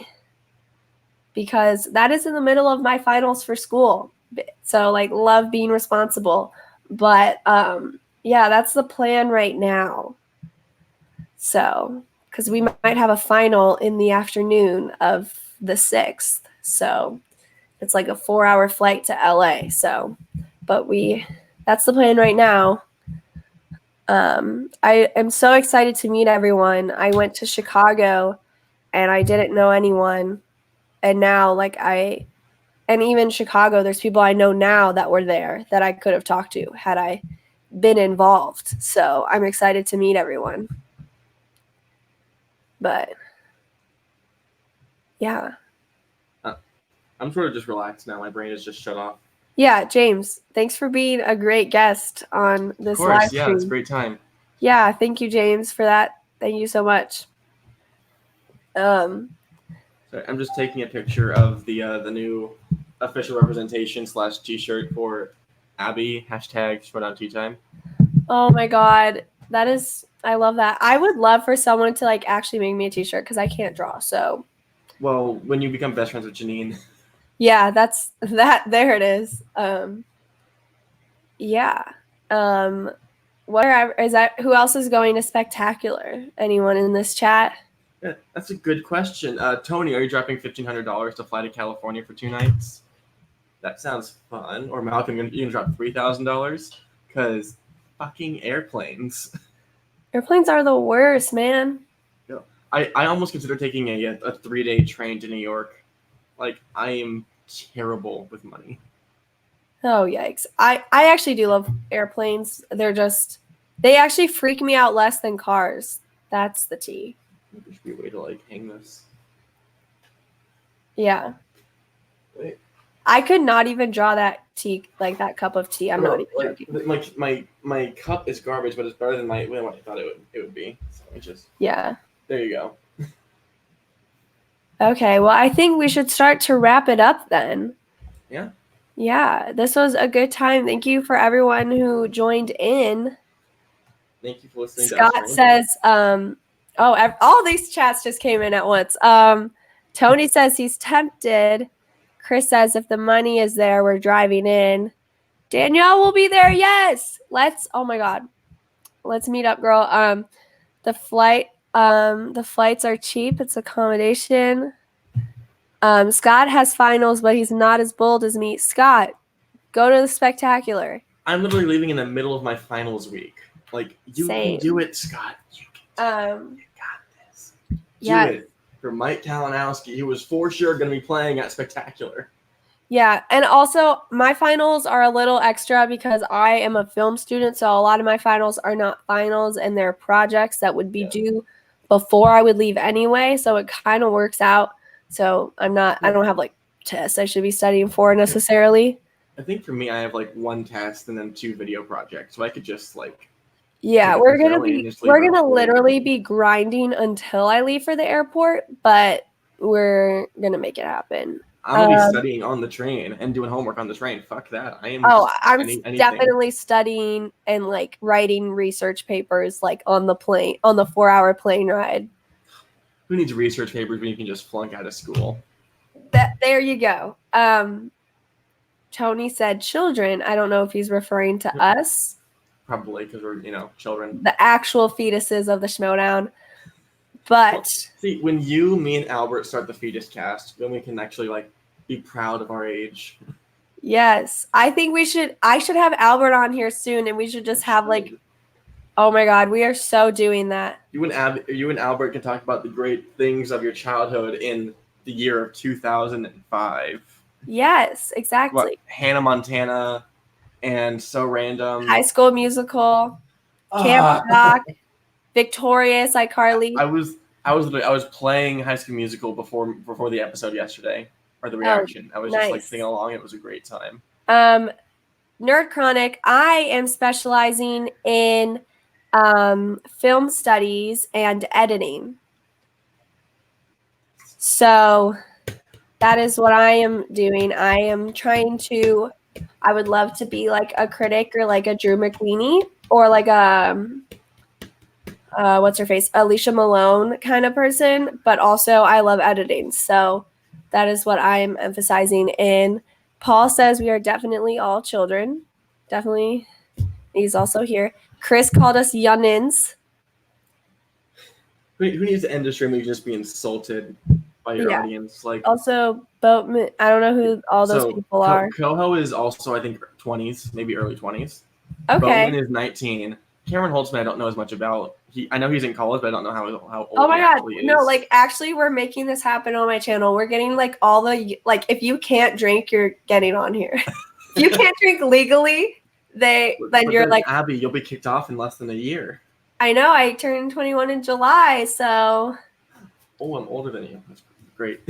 S1: because that is in the middle of my finals for school. So love being responsible. But yeah, that's the plan right now. So, because we might have a final in the afternoon of the 6th. So it's like a 4-hour flight to LA. So, but that's the plan right now. I am so excited to meet everyone. I went to Chicago and I didn't know anyone. And now and even Chicago, there's people I know now that were there that I could have talked to had I been involved. So I'm excited to meet everyone. But yeah.
S3: I'm sort of just relaxed now. My brain is just shut off.
S1: Yeah, James, thanks for being a great guest on this live stream.
S3: Yeah, it's a great time.
S1: Yeah, thank you, James, for that. Thank you so much.
S3: Sorry, I'm just taking a picture of the new official representation / T-shirt for Abby # Schmoedown Tea Time.
S1: Oh my God, I love that. I would love for someone to actually make me a T-shirt because I can't draw. So,
S3: well, when you become best friends with Janine.
S1: Yeah, that's that. There it is. Yeah. Who else is going to Spectacular? Anyone in this chat?
S3: Yeah, that's a good question. Tony, are you dropping $1,500 to fly to California for 2 nights? That sounds fun. Or Malcolm, you can drop $3,000 because fucking airplanes.
S1: Airplanes are the worst, man.
S3: Yeah. I almost consider taking a 3-day train to New York. I am terrible with money.
S1: Oh, yikes. I actually do love airplanes. They actually freak me out less than cars. That's the T.
S3: There should be a way to hang this.
S1: Yeah.
S3: Wait.
S1: I could not even draw that tea, that cup of tea. I'm not even joking.
S3: My cup is garbage, but it's better than what I thought it would be. So
S1: yeah.
S3: There you go.
S1: Okay, well, I think we should start to wrap it up then.
S3: Yeah.
S1: Yeah, this was a good time. Thank you for everyone who joined in.
S3: Thank you for listening.
S1: Scott says, all these chats just came in at once. Tony says he's tempted. Chris says if the money is there, we're driving in. Danielle will be there. Yes. Oh my God. Let's meet up, girl. The flights are cheap. It's accommodation. Scott has finals, but he's not as bold as me. Scott, go to the Spectacular.
S3: I'm literally leaving in the middle of my finals week. You can do it, Scott. You got this. Do it for Mike Kalinowski, who was for sure going to be playing at Spectacular.
S1: Yeah, and also my finals are a little extra because I am a film student, so a lot of my finals are not finals and they're projects that would be due before I would leave anyway, so it kind of works out. So I don't have tests I should be studying for necessarily.
S3: I think for me, I have 1 test and then 2 video projects, so I could just
S1: Yeah, we're gonna literally be grinding until I leave for the airport, but we're gonna make it happen.
S3: I'm gonna be studying on the train and doing homework on the train. Fuck that.
S1: I'm definitely studying and writing research papers on the 4-hour plane ride.
S3: Who needs research papers when you can just flunk out of school?
S1: There you go. Tony said children. I don't know if he's referring to us.
S3: probably because we're children.
S1: The actual fetuses of the Schmoedown. But
S3: See, when me and Albert start the fetus cast, then we can actually like be proud of our age.
S1: yes, I think I should have Albert on here soon, and we should just have like, oh my God, we are so doing that.
S3: You and Albert can talk about the great things of your childhood in the year of 2005.
S1: Yes, exactly.
S3: What, Hannah Montana and So Random.
S1: High School Musical, Camp Rock, Victorious, iCarly.
S3: I was playing High School Musical before the episode yesterday, or the reaction. I was just like singing along. It was a great time.
S1: Nerd Chronic, I am specializing in film studies and editing. So that is what I am doing. I am trying to, I would love to be like a critic or like a Drew McWeeny or like a, what's her face, Alicia Malone kind of person. But also I love editing. So that is what I am emphasizing in. Paul says we are definitely all children. Definitely. He's also here. Chris called us youngins.
S3: Who needs to end the stream? You just be insulted by your audience. Like
S1: also, Boatman. I don't know who all those people are.
S3: Coho is also, I think, 20s, maybe early 20s.
S1: Okay.
S3: Boatman is 19. Cameron Holtzman, I don't know as much about. I know he's in college, but I don't know how old
S1: oh my
S3: he
S1: God.
S3: actually is.
S1: No, like actually we're making this happen on my channel. We're getting like all the, like if you can't drink, you're getting on here. If you can't drink legally, then you're like,
S3: Abby, you'll be kicked off in less than a year.
S1: I know, I turned 21 in July, so.
S3: Oh, I'm older than you. That's great.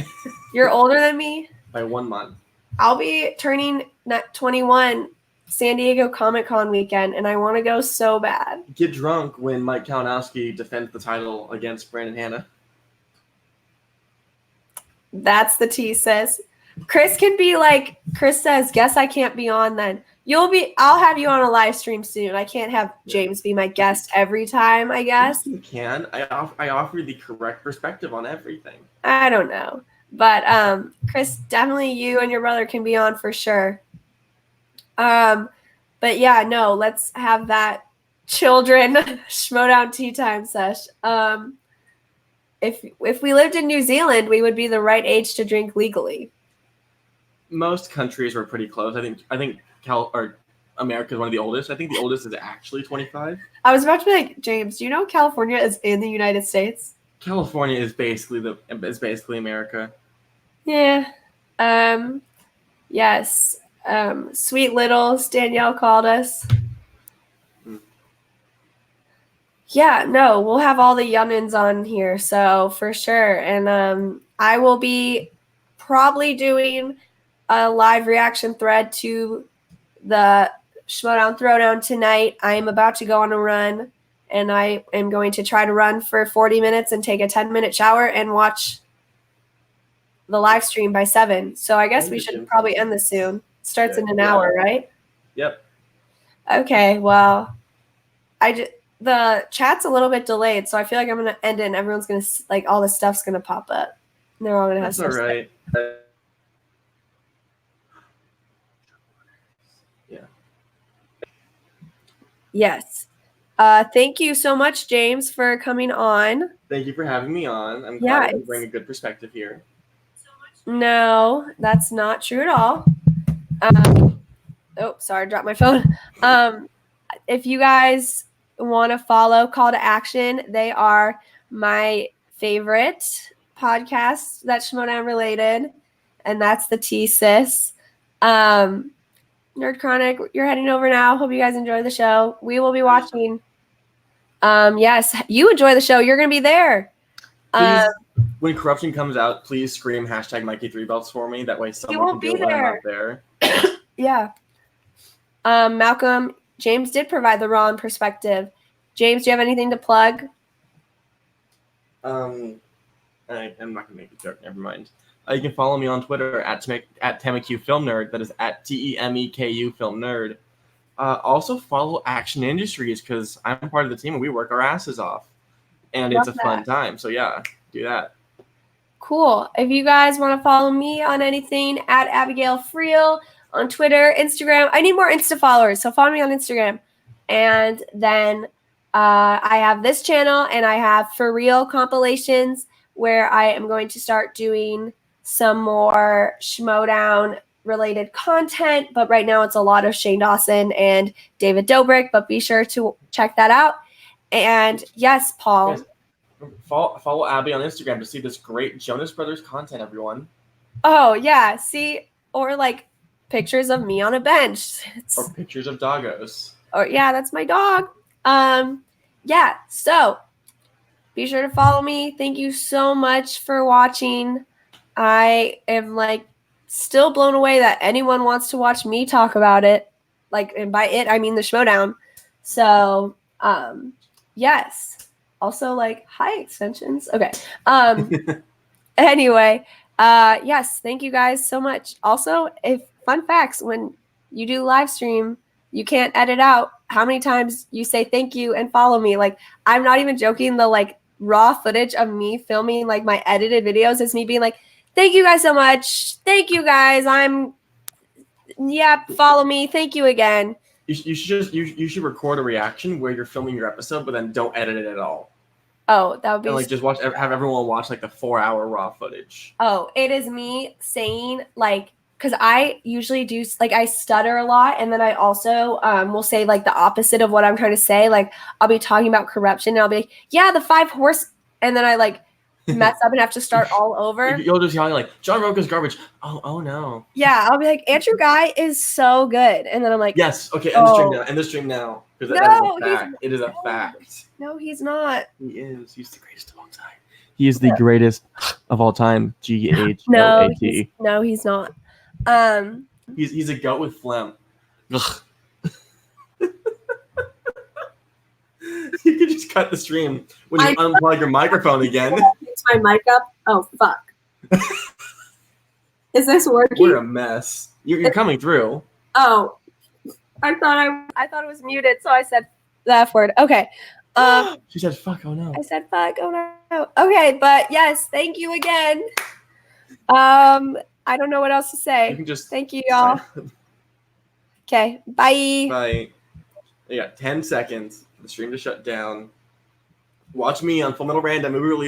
S1: You're older than me?
S3: By 1 month.
S1: I'll be turning 21 San Diego Comic-Con weekend, and I want to go so bad.
S3: Get drunk when Mike Kalinowski defends the title against Brandon Hanna.
S1: That's the tea, sis. Chris can be like, Chris says, guess I can't be on then. I'll have you on a live stream soon. I can't have James be my guest every time, I guess.
S3: Yes, you can. I offer the correct perspective on everything.
S1: I don't know. But Chris, definitely you and your brother can be on for sure. But yeah, no, let's have that children Schmoedown tea time sesh. If we lived in New Zealand, we would be the right age to drink legally.
S3: Most countries were pretty close. I think America is one of the oldest. I think the oldest is actually 25.
S1: I was about to be like, James, do you know California is in the United States?
S3: California is basically America.
S1: Yeah. Yes. Sweet Littles, Danielle called us. Yeah, no, we'll have all the youngins on here, so for sure. And I will be probably doing a live reaction thread to the Schmoedown Throwdown tonight. I am about to go on a run, and I am going to try to run for 40 minutes and take a 10-minute shower and watch the live stream by 7. So I guess we should probably end this soon. It starts in an hour, right?
S3: Yep.
S1: Okay, well, the chat's a little bit delayed, so I feel like I'm going to end it and everyone's going to, like, all the stuff's going to pop up. And they're all going to have
S3: stuff. That's all right. Yeah.
S1: Yes. Thank you so much, James, for coming on.
S3: Thank you for having me on. I'm glad to bring a good perspective here.
S1: No, that's not true at all. Oh, sorry, dropped my phone. If you guys want to follow Call to Action, they are my favorite podcast that's Schmoedown related, and that's the T-Sis. Nerd Chronic, you're heading over now. Hope you guys enjoy the show. We will be watching. Yes, you enjoy the show. You're going to be there.
S3: Please, when Corruption comes out, please scream hashtag Mikey3belts for me. That way someone can do it when I'm up there.
S1: Yeah. Malcolm, James did provide the wrong perspective. James, do you have anything to plug?
S3: I'm not going to make a joke. Never mind. You can follow me on Twitter at Temeku Film Nerd. That is at TEMEKU Film Nerd. Also follow Action Industries because I'm part of the team and we work our asses off. And it's a fun time. So yeah, do that.
S1: Cool. If you guys want to follow me on anything, at Abigail Friel on Twitter, Instagram. I need more Insta followers, so follow me on Instagram. And then I have this channel, and I have For Real compilations where I am going to start doing some more Schmoedown related content. But right now it's a lot of Shane Dawson and David Dobrik, but be sure to check that out. And yes, Paul.
S3: Guys, follow Abby on Instagram to see this great Jonas Brothers content, everyone.
S1: Oh, yeah. See, or like pictures of me on a bench.
S3: Or pictures of doggos.
S1: Or yeah, that's my dog. Yeah, so be sure to follow me. Thank you so much for watching. I am like still blown away that anyone wants to watch me talk about it. Like, and by it I mean the Schmoedown. So, yes. Also, like, hi extensions. Okay. Anyway, yes, thank you guys so much. Also, if fun facts, when you do live stream, you can't edit out how many times you say thank you and follow me. Like, I'm not even joking. The like raw footage of me filming like my edited videos is me being like, thank you guys so much. Thank you guys. Follow me. Thank you again.
S3: You should record a reaction where you're filming your episode, but then don't edit it at all.
S1: Oh, that would be
S3: And like just have everyone watch like the 4-hour raw footage.
S1: Oh, it is me saying like, because I usually do like I stutter a lot, and then I also will say like the opposite of what I'm trying to say. Like I'll be talking about corruption, and I'll be like, yeah, the 5 horse, and then I like mess up and have to start all over.
S3: You'll just yell like, John Roca's garbage. Oh no.
S1: Yeah, I'll be like, Andrew Guy is so good, and then I'm like,
S3: yes, okay, end the stream now. End the stream now. Because
S1: No,
S3: that is a fact. It is a fact.
S1: no, he's not.
S3: He is. He's the greatest of all time.
S2: He is the greatest of all time. GHOAT.
S1: No, he's not.
S3: He's a goat with phlegm. Ugh. You could just cut the stream when you unplug your microphone again.
S1: It's my mic up. Oh fuck. Is this working?
S3: We're a mess. You're coming through.
S1: Oh, I thought it was muted, so I said the F word. Okay.
S3: She said, "Fuck." Oh no.
S1: I said, "Fuck." Oh no. Okay, but yes, thank you again. I don't know what else to say.
S3: You can just
S1: thank you, y'all. Okay, bye.
S3: Bye. You got 10 seconds for the stream to shut down. Watch me on Full Metal Random. Movie release